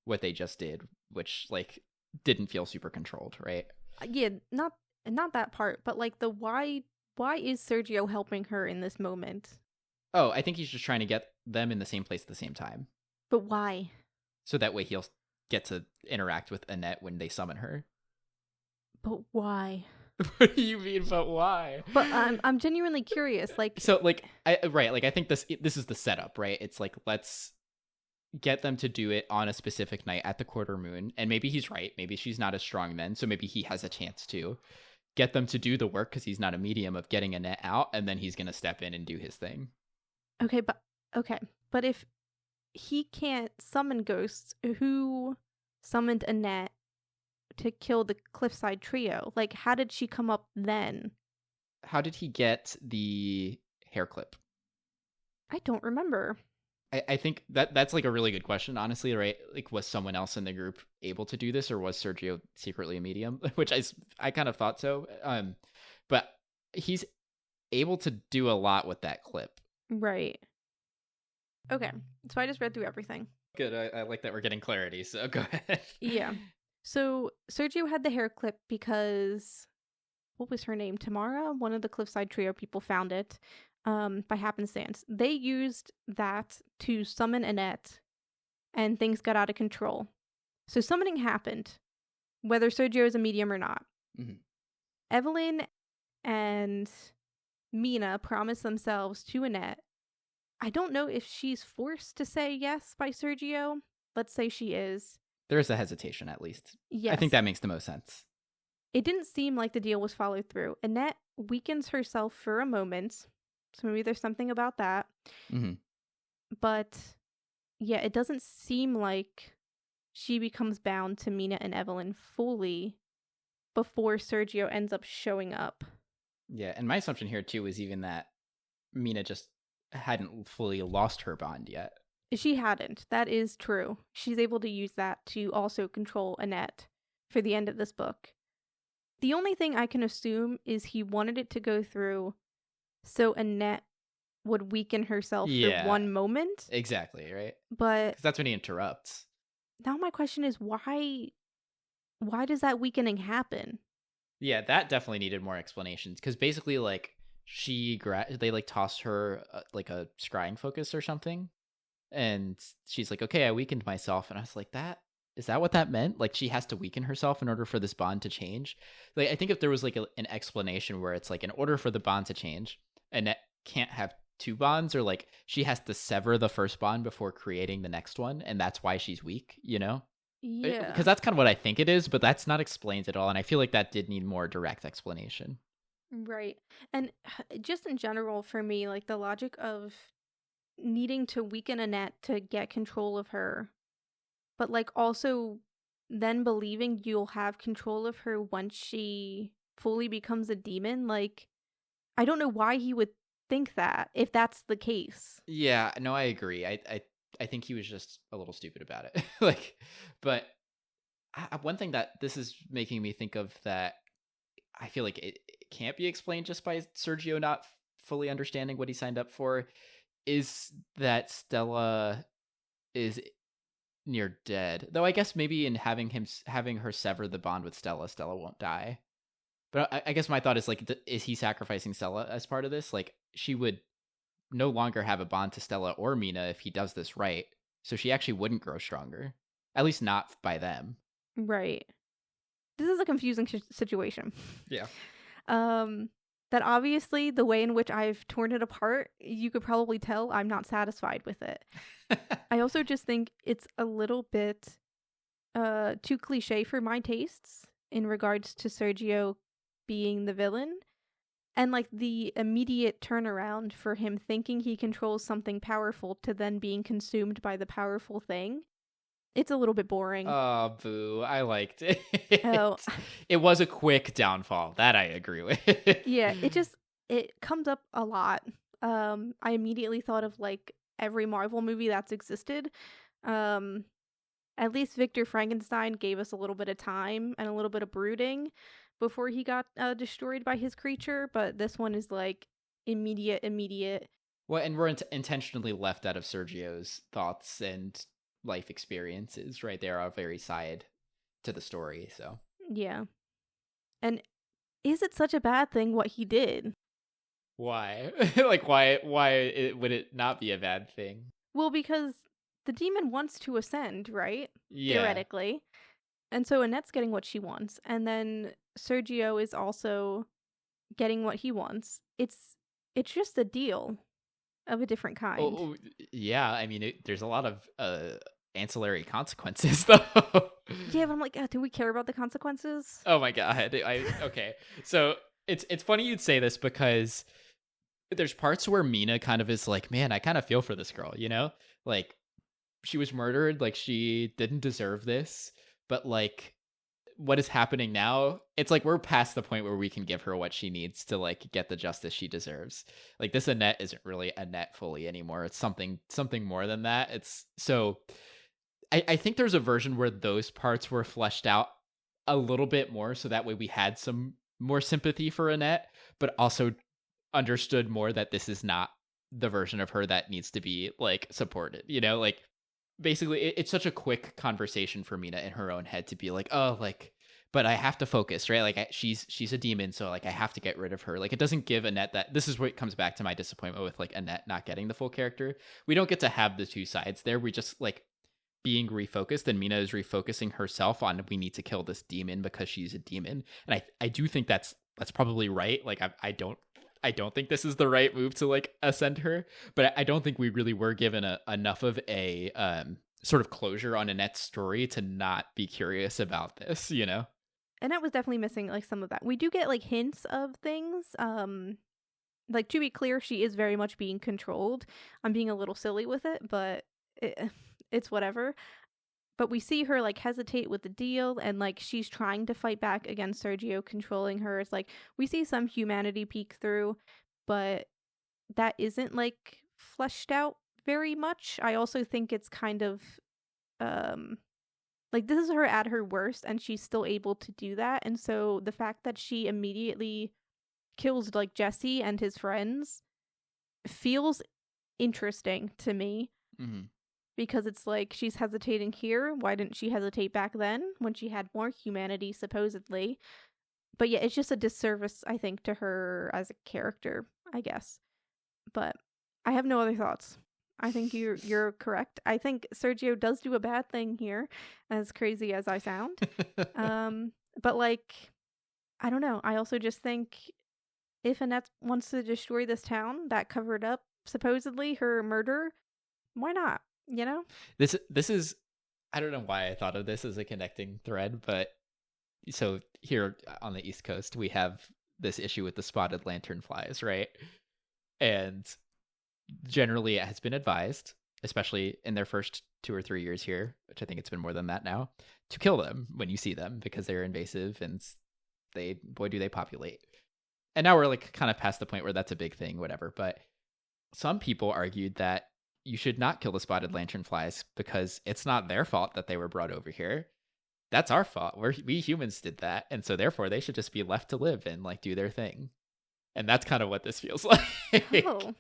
what they just did, which like didn't feel super controlled, right? Yeah, not that part, but like the why is Sergio helping her in this moment? Oh, I think he's just trying to get them in the same place at the same time. But why? So that way he'll get to interact with Annette when they summon her. But why? What do you mean, but why? But I'm genuinely curious. Like, so like I think this is the setup, right? It's like, let's get them to do it on a specific night at the quarter moon, and maybe he's right, maybe she's not as strong then, so maybe he has a chance to get them to do the work because he's not a medium of getting Annette out, and then he's gonna step in and do his thing. Okay, but if he can't summon ghosts, who summoned Annette to kill the Cliffside Trio? Like, how did she come up then? How did he get the hair clip? I don't remember. I think that's like a really good question, honestly, right? Like, was someone else in the group able to do this, or was Sergio secretly a medium? Which I kind of thought so. But he's able to do a lot with that clip. Right. Okay. So I just read through everything. Good. I like that we're getting clarity, so go ahead. Yeah. So Sergio had the hair clip because, what was her name? Tamara? One of the Cliffside Trio people found it. By happenstance. They used that to summon Annette, and things got out of control. So summoning happened, whether Sergio is a medium or not. Evelyn and Mina promised themselves to Annette. I don't know if she's forced to say yes by Sergio. Let's say she is. There is a hesitation, at least. Yes. I think that makes the most sense. It didn't seem like the deal was followed through. Annette weakens herself for a moment. So maybe there's something about that. But yeah, it doesn't seem like she becomes bound to Mina and Evelyn fully before Sergio ends up showing up. Yeah, and my assumption here too is even that Mina just hadn't fully lost her bond yet. She hadn't. That is true. She's able to use that to also control Annette for the end of this book. The only thing I can assume is he wanted it to go through so Annette would weaken herself for one moment. Exactly, right? But 'cause that's when he interrupts. Now my question is, why does that weakening happen? Yeah, that definitely needed more explanations, because basically, like, they like tossed her like a scrying focus or something, and she's like, okay, I weakened myself, and I was like, is that what that meant? Like, she has to weaken herself in order for this bond to change? Like, I think if there was like an explanation where it's like, in order for the bond to change, Annette can't have two bonds, or like she has to sever the first bond before creating the next one, and that's why she's weak, Yeah. Because that's kind of what I think it is, but that's not explained at all, and I feel like that did need more direct explanation. Right. And just in general, for me, like the logic of needing to weaken Annette to get control of her, but like also then believing you'll have control of her once she fully becomes a demon, like, I don't know why he would think that, if that's the case. Yeah, no, I agree. I think he was just a little stupid about it. Like, but one thing that this is making me think of that I feel like it can't be explained just by Sergio not fully understanding what he signed up for is that Stella is near dead. Though I guess maybe in having her sever the bond with Stella won't die. But I guess my thought is like, is he sacrificing Stella as part of this? Like, she would no longer have a bond to Stella or Mina if he does this right. So she actually wouldn't grow stronger, at least not by them. Right. This is a confusing situation. Yeah. That obviously the way in which I've torn it apart, you could probably tell I'm not satisfied with it. I also just think it's a little bit too cliche for my tastes in regards to Sergio being the villain. And like the immediate turnaround for him thinking he controls something powerful to then being consumed by the powerful thing. It's a little bit boring. Oh, boo. I liked it. Oh. It was a quick downfall. That I agree with. Yeah, it comes up a lot. I immediately thought of like every Marvel movie that's existed. At least Victor Frankenstein gave us a little bit of time and a little bit of brooding before he got destroyed by his creature, but this one is like immediate. Well, and we're intentionally left out of Sergio's thoughts and life experiences, right? They are very side to the story, so. Yeah. And is it such a bad thing what he did? Why? Like, why would it not be a bad thing? Well, because the demon wants to ascend, right? Yeah. Theoretically. And so Annette's getting what she wants. And then Sergio is also getting what he wants. It's just a deal of a different kind. Oh yeah. I mean, there's a lot of ancillary consequences, though. Yeah, but I'm like, do we care about the consequences? Oh my god. Okay. So it's funny you'd say this because there's parts where Mina kind of is like, man, I kind of feel for this girl, you know? Like, she was murdered, like she didn't deserve this, but like what is happening now, it's like we're past the point where we can give her what she needs to like get the justice she deserves. Like this Annette isn't really Annette fully anymore. It's something more than that. It's so I think there's a version where those parts were fleshed out a little bit more so that way we had some more sympathy for Annette, but also understood more that this is not the version of her that needs to be like supported, you know? Like basically it's such a quick conversation for Mina in her own head to be like, oh, like, but I have to focus, right? Like she's a demon, so like I have to get rid of her. Like it doesn't give Annette that. This is where it comes back to my disappointment with like Annette not getting the full character. We don't get to have the two sides there. We just like being refocused, and Mina is refocusing herself on we need to kill this demon because she's a demon. And I do think that's probably right. Like I don't think this is the right move to like ascend her, but I don't think we really were given enough of a sort of closure on Annette's story to not be curious about this, you know? Annette was definitely missing like some of that. We do get like hints of things. Like to be clear, she is very much being controlled. I'm being a little silly with it, but it's whatever. But we see her like hesitate with the deal, and like she's trying to fight back against Sergio controlling her. It's like we see some humanity peek through, but that isn't like fleshed out very much. I also think it's kind of like this is her at her worst, and she's still able to do that. And so the fact that she immediately kills like Jesse and his friends feels interesting to me. Mm-hmm. Because it's like she's hesitating here. Why didn't she hesitate back then when she had more humanity, supposedly? But yeah, it's just a disservice, I think, to her as a character, I guess. But I have no other thoughts. I think you're correct. I think Sergio does do a bad thing here, as crazy as I sound. But like, I don't know. I also just think if Annette wants to destroy this town that covered up, supposedly, her murder, why not? You know, this is I don't know why I thought of this as a connecting thread, but so here on the East Coast we have this issue with the spotted lanternflies, right? And generally it has been advised, especially in their first 2 or 3 years here, which I think it's been more than that now, to kill them when you see them because they're invasive and boy do they populate. And now we're like kind of past the point where that's a big thing, whatever. But some people argued that you should not kill the spotted lanternflies because it's not their fault that they were brought over here. That's our fault. We humans did that, and so therefore they should just be left to live and like do their thing. And that's kind of what this feels like. Oh.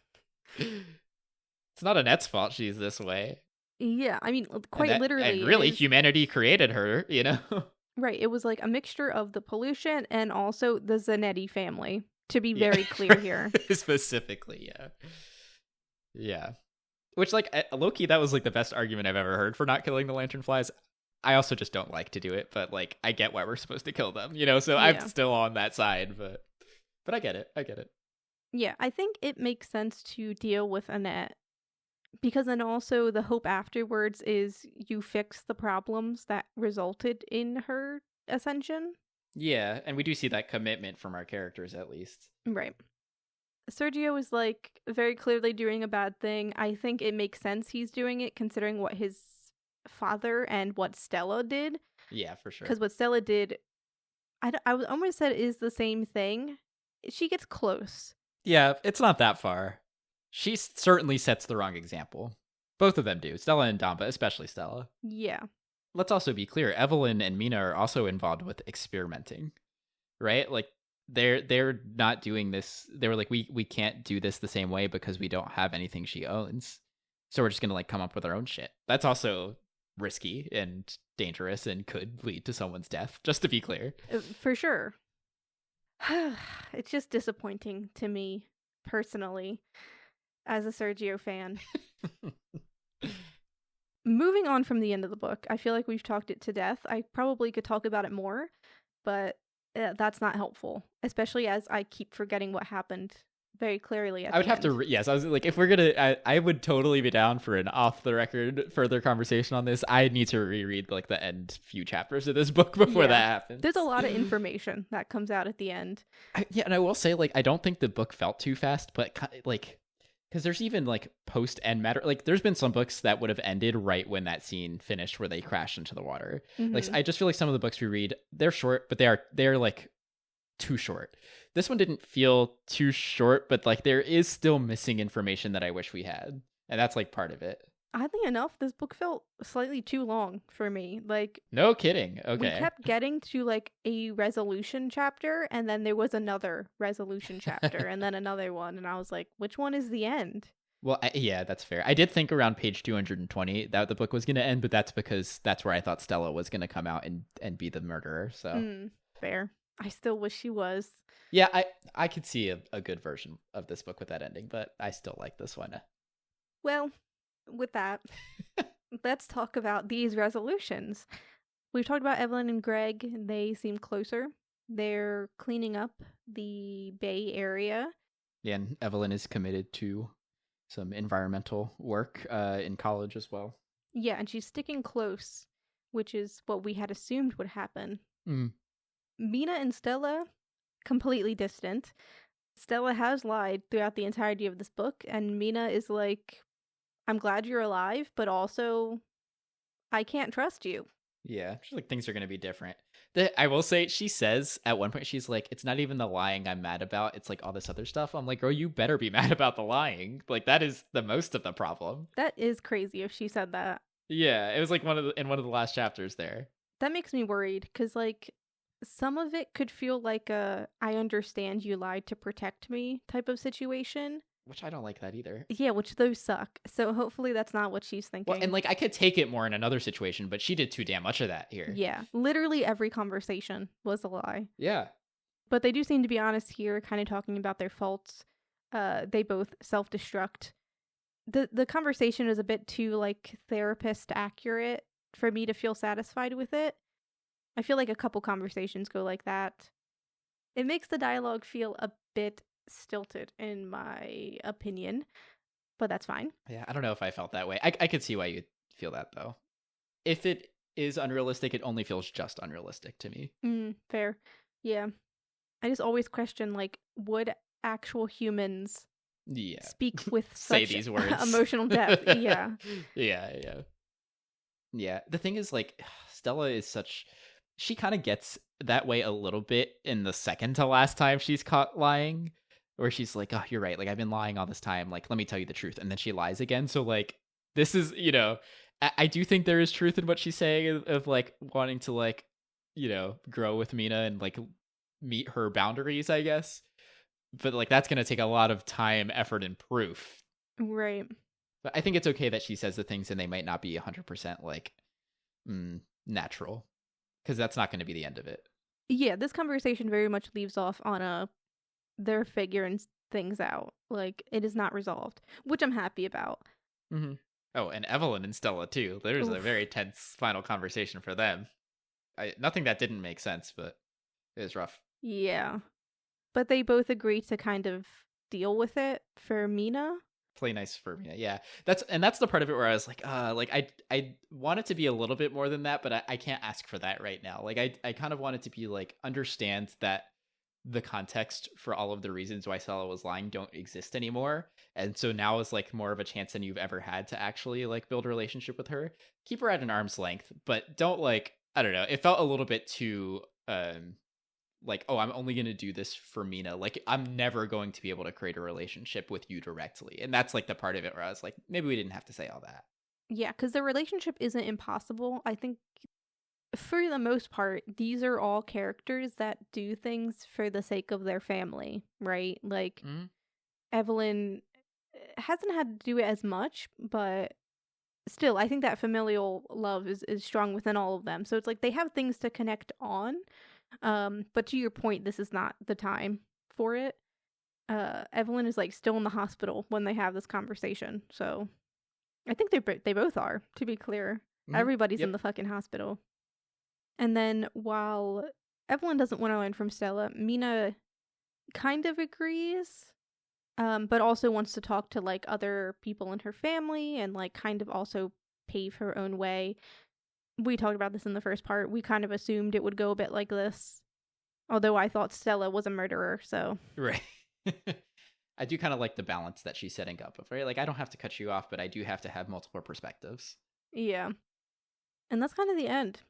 It's not Annette's fault she's this way. Yeah, I mean, quite literally. And really, humanity created her, you know? Right, it was like a mixture of the pollution and also the Zanetti family, to be very clear here. Specifically, yeah. Yeah. Which, like, low-key, that was like the best argument I've ever heard for not killing the lanternflies. I also just don't like to do it, but like I get why we're supposed to kill them, you know, so I'm still on that side, but I get it. Yeah, I think it makes sense to deal with Annette because then also the hope afterwards is you fix the problems that resulted in her ascension. Yeah, and we do see that commitment from our characters at least. Right. Sergio is like very clearly doing a bad thing. I think it makes sense he's doing it considering what his father and what Stella did. Yeah, for sure. Because what Stella did, I almost said is the same thing. She gets close. Yeah, it's not that far. She certainly sets the wrong example. Both of them do. Stella and Dom, but especially Stella. Yeah. Let's also be clear. Evelyn and Mina are also involved with experimenting, right? Like they're not doing this. They were like, we can't do this the same way because we don't have anything she owns. So we're just gonna like come up with our own shit. That's also risky and dangerous and could lead to someone's death, just to be clear. For sure. It's just disappointing to me personally as a Sergio fan. Moving on from the end of the book, I feel like we've talked it to death. I probably could talk about it more, but that's not helpful, especially as I keep forgetting what happened very clearly at I would have end. to yes, I was like, if we're gonna I would totally be down for an off the record further conversation on this. I need to reread like the end few chapters of this book before that happens. There's a lot of information that comes out at the end. And I will say, like, I don't think the book felt too fast, but like, because there's even like post end matter, like there's been some books that would have ended right when that scene finished where they crash into the water. Mm-hmm. Like, I just feel like some of the books we read, they're short, but they're like too short. This one didn't feel too short, but like there is still missing information that I wish we had, and that's like part of it. Oddly enough, this book felt slightly too long for me. Like, no kidding. Okay, we kept getting to like a resolution chapter, and then there was another resolution chapter, and then another one, and I was like, which one is the end? Well, yeah, that's fair. I did think around page 220 that the book was going to end, but that's because that's where I thought Stella was going to come out and be the murderer. So fair. I still wish she was. Yeah, I could see a good version of this book with that ending, but I still like this one. Well, with that, let's talk about these resolutions. We've talked about Evelyn and Greg. They seem closer. They're cleaning up the Bay Area. Yeah, and Evelyn is committed to some environmental work in college as well. Yeah, and she's sticking close, which is what we had assumed would happen. Mina and Stella, completely distant. Stella has lied throughout the entirety of this book, and Mina is like, I'm glad you're alive, but also, I can't trust you. Yeah, she's like, things are going to be different. I will say, she says at one point, she's like, it's not even the lying I'm mad about, it's like all this other stuff. I'm like, girl, you better be mad about the lying. Like, that is the most of the problem. That is crazy if she said that. Yeah, it was like in one of the last chapters there. That makes me worried, because like, some of it could feel like a I understand you lied to protect me type of situation. Which I don't like that either. Yeah, which those suck. So hopefully that's not what she's thinking. Well, and like I could take it more in another situation, but she did too damn much of that here. Yeah, literally every conversation was a lie. Yeah. But they do seem to be honest here, kind of talking about their faults. They both self-destruct. The conversation is a bit too like therapist accurate for me to feel satisfied with it. I feel like a couple conversations go like that. It makes the dialogue feel a bit stilted, in my opinion, but that's fine. Yeah, I don't know if I felt that way. I could see why you'd feel that, though. If it is unrealistic, it only feels just unrealistic to me. Fair. Yeah. I just always question, like, would actual humans speak with say such these words. Emotional depth? Yeah. Yeah. The thing is, like, Stella is such... She kind of gets that way a little bit in the second to last time she's caught lying, where she's like, oh, you're right. Like, I've been lying all this time. Like, let me tell you the truth. And then she lies again. So, like, this is, I do think there is truth in what she's saying of like wanting to like, grow with Mina and like meet her boundaries, I guess. But like, that's going to take a lot of time, effort, and proof. Right. But I think it's okay that she says the things and they might not be 100% like natural, because that's not going to be the end of it. Yeah, this conversation very much leaves off on they're figuring things out. Like, it is not resolved, which I'm happy about. Mm-hmm. Oh, and Evelyn and Stella too. There's a very tense final conversation for them. Nothing that didn't make sense, but it was rough. Yeah. But they both agree to kind of deal with it for Mina. Play nice for Mina, yeah. That's the part of it where I was like, I want it to be a little bit more than that, but I can't ask for that right now. Like, I kind of want it to be like, understand that the context for all of the reasons why Stella was lying don't exist anymore, and so now is like more of a chance than you've ever had to actually like build a relationship with her. Keep her at an arm's length, but don't, like, I don't know, it felt a little bit too like, oh, I'm only going to do this for Mina. Like, I'm never going to be able to create a relationship with you directly. And that's like the part of it where I was like, maybe we didn't have to say all that. Yeah, because the relationship isn't impossible. I think for the most part, these are all characters that do things for the sake of their family, right? Like, Evelyn hasn't had to do it as much, but still, I think that familial love is strong within all of them. So it's like they have things to connect on. But to your point, this is not the time for it. Evelyn is like still in the hospital when they have this conversation. So I think they both are, to be clear. Everybody's in the fucking hospital. And then while Evelyn doesn't want to learn from Stella, Mina kind of agrees, but also wants to talk to like other people in her family and like kind of also pave her own way. We talked about this in the first part. We kind of assumed it would go a bit like this, although I thought Stella was a murderer, so. Right. I do kind of like the balance that she's setting up, right? Like, I don't have to cut you off, but I do have to have multiple perspectives. Yeah. And that's kind of the end.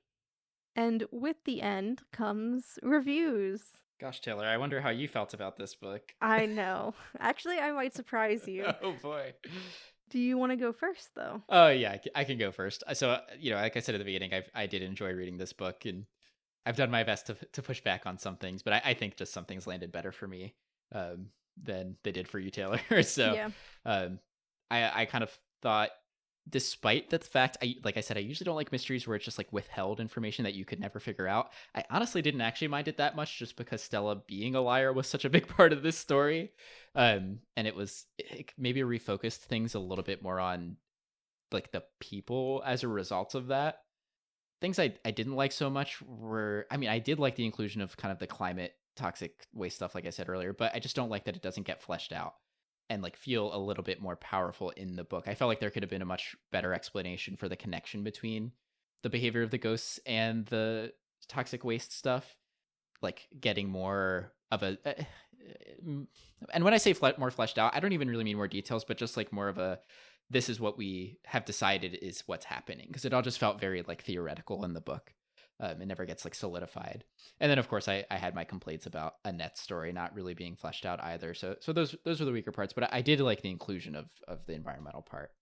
And with the end comes reviews. Gosh, Taylor, I wonder how you felt about this book. I know. Actually, I might surprise you. Oh, boy. Do you want to go first, though? Oh, yeah, I can go first. So, like I said at the beginning, I did enjoy reading this book, and I've done my best to push back on some things, but I think just some things landed better for me than they did for you, Taylor. So, yeah. I kind of thought, despite the fact, like I said, I usually don't like mysteries where it's just like withheld information that you could never figure out. I honestly didn't actually mind it that much, just because Stella being a liar was such a big part of this story. And it maybe refocused things a little bit more on like the people as a result of that. Things I didn't like so much were, I did like the inclusion of kind of the climate toxic waste stuff, like I said earlier, but I just don't like that it doesn't get fleshed out and like feel a little bit more powerful in the book. I felt like there could have been a much better explanation for the connection between the behavior of the ghosts and the toxic waste stuff, like getting more of a and when I say more fleshed out, I don't even really mean more details, but just like more of a, this is what we have decided is what's happening, because it all just felt very like theoretical in the book. It never gets like solidified. And then of course I had my complaints about Annette's story not really being fleshed out either. So those are the weaker parts, but I did like the inclusion of the environmental part.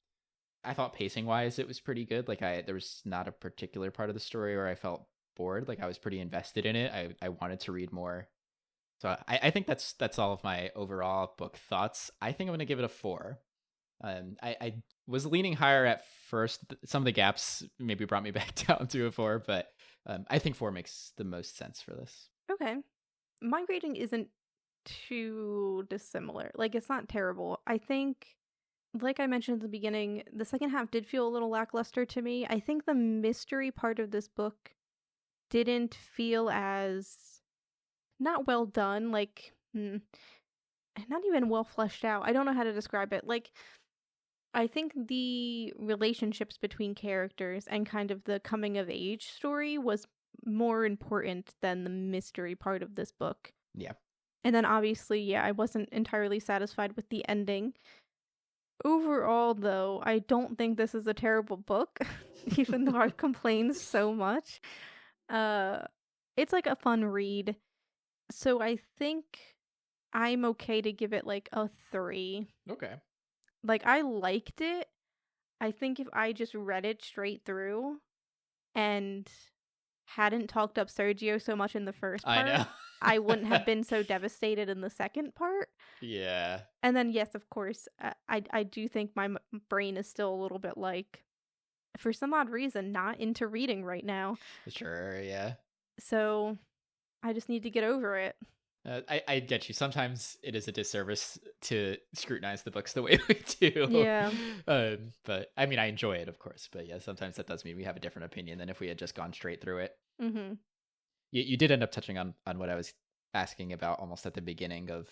I thought pacing wise it was pretty good. Like there was not a particular part of the story where I felt bored. Like I was pretty invested in it. I wanted to read more. So I think that's all of my overall book thoughts. I think I'm going to give it a 4. I was leaning higher at first. Some of the gaps maybe brought me back down to a 4, but I think 4 makes the most sense for this. Okay. My rating isn't too dissimilar. Like, it's not terrible. I think, like I mentioned at the beginning, the second half did feel a little lackluster to me. I think the mystery part of this book didn't feel as not well done, like not even well fleshed out. I don't know how to describe it. Like, I think the relationships between characters and kind of the coming of age story was more important than the mystery part of this book. Yeah. And then obviously, yeah, I wasn't entirely satisfied with the ending. Overall, though, I don't think this is a terrible book, even though I've complained so much. It's like a fun read. So I think I'm okay to give it like a 3. Okay. Like, I liked it. I think if I just read it straight through and hadn't talked up Sergio so much in the first part, I know. I wouldn't have been so devastated in the second part. Yeah. And then, yes, of course, I do think my brain is still a little bit like, for some odd reason, not into reading right now. Sure, yeah. So I just need to get over it. I get you. Sometimes it is a disservice to scrutinize the books the way we do. Yeah. But I mean, I enjoy it, of course. But yeah, sometimes that does mean we have a different opinion than if we had just gone straight through it. Mm-hmm. You did end up touching on what I was asking about almost at the beginning of,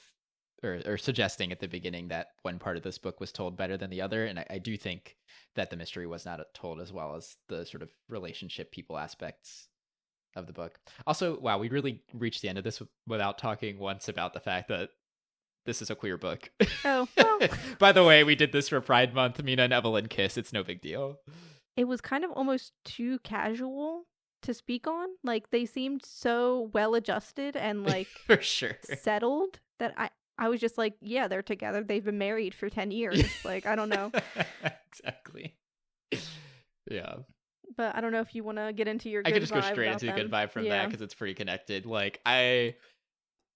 or suggesting at the beginning that one part of this book was told better than the other. And I do think that the mystery was not told as well as the sort of relationship people aspects of the book. Also, wow, we really reached the end of this without talking once about the fact that this is a queer book. Oh, well. By the way, we did this for Pride Month. Mina and Evelyn kiss. It's no big deal. It was kind of almost too casual to speak on. Like, they seemed so well adjusted and like for sure settled that I was just like, yeah, they're together. They've been married for 10 years. Like, I don't know. Exactly. Yeah. But I don't know if you want to get into your good vibe. I could just go straight into the good vibe from that because it's pretty connected. Like, I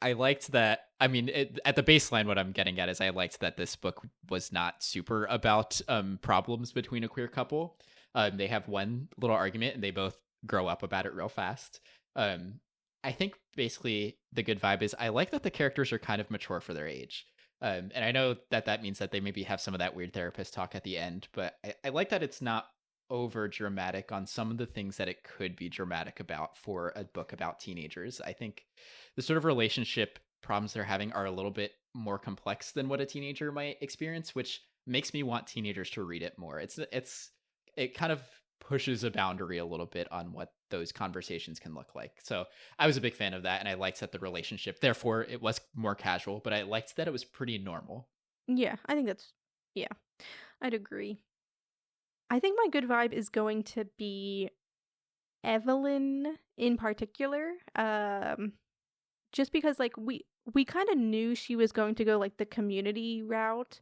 liked that. I mean, at the baseline, what I'm getting at is I liked that this book was not super about problems between a queer couple. They have one little argument and they both grow up about it real fast. I think basically the good vibe is I like that the characters are kind of mature for their age. And I know that means that they maybe have some of that weird therapist talk at the end, but I like that it's not over dramatic on some of the things that it could be dramatic about for a book about teenagers. I think the sort of relationship problems they're having are a little bit more complex than what a teenager might experience, which makes me want teenagers to read it more. It kind of pushes a boundary a little bit on what those conversations can look like. So I was a big fan of that, and I liked that the relationship, therefore it was more casual, but I liked that it was pretty normal. Yeah, I think I'd agree. I think my good vibe is going to be Evelyn in particular. Just because like we kind of knew she was going to go like the community route.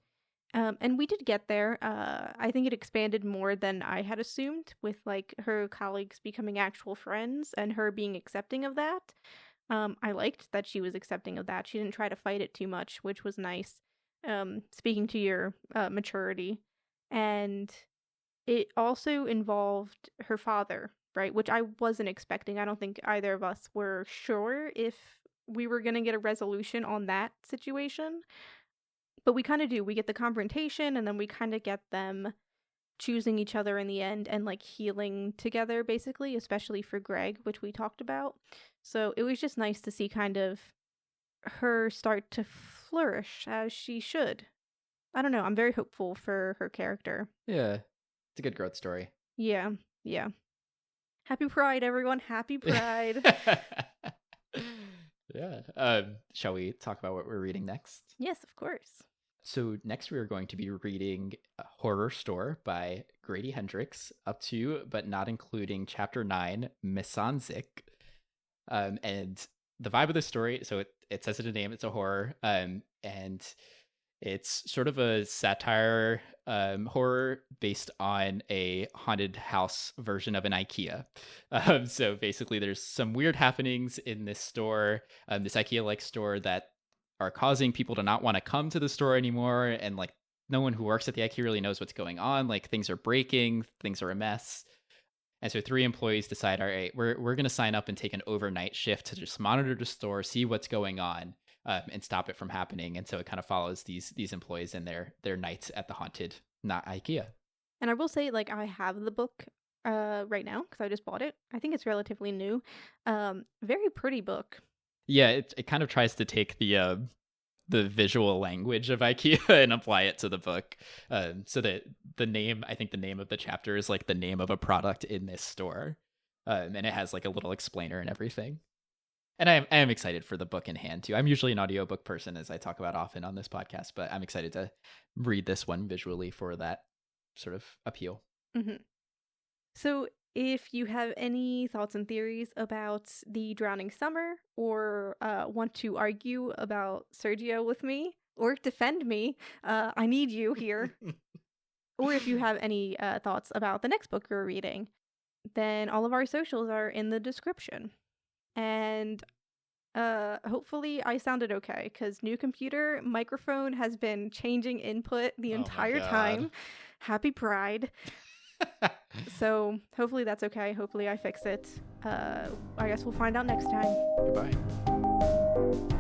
And we did get there. I think it expanded more than I had assumed, with like her colleagues becoming actual friends and her being accepting of that. I liked that she was accepting of that. She didn't try to fight it too much, which was nice. Speaking to your maturity. And it also involved her father, right? Which I wasn't expecting. I don't think either of us were sure if we were going to get a resolution on that situation. But we kind of do. We get the confrontation, and then we kind of get them choosing each other in the end and like healing together, basically, especially for Greg, which we talked about. So it was just nice to see kind of her start to flourish as she should. I don't know. I'm very hopeful for her character. Yeah. It's a good growth story. Yeah. Happy Pride, everyone. Happy Pride. Yeah. Shall we talk about what we're reading next? Yes, of course. So next we are going to be reading Horror Store by Grady Hendrix, up to but not including Chapter 9, Misanzik. And the vibe of the story, so it says in the name, it's a horror, and it's sort of a satire horror based on a haunted house version of an IKEA. So basically there's some weird happenings in this store, this IKEA-like store, that are causing people to not want to come to the store anymore. And like no one who works at the IKEA really knows what's going on. Like things are breaking, things are a mess. And so 3 employees decide, all right, we're going to sign up and take an overnight shift to just monitor the store, see what's going on. And stop it from happening. And so it kind of follows these employees in their nights at the haunted, not IKEA. And I will say, like, I have the book right now because I just bought it. I think it's relatively new. Very pretty book. Yeah, it kind of tries to take the visual language of IKEA and apply it to the book. So that the name of the chapter is like the name of a product in this store. And it has like a little explainer and everything. And I am excited for the book in hand, too. I'm usually an audiobook person, as I talk about often on this podcast, but I'm excited to read this one visually for that sort of appeal. Mm-hmm. So If you have any thoughts and theories about the drowning summer, or want to argue about Sergio with me, or defend me, I need you here. Or if you have any thoughts about the next book you're reading, then all of our socials are in the description. And hopefully I sounded okay, because new computer microphone has been changing input the entire time. Happy Pride. So hopefully that's okay. Hopefully I fix it. I guess we'll find out next time. Goodbye.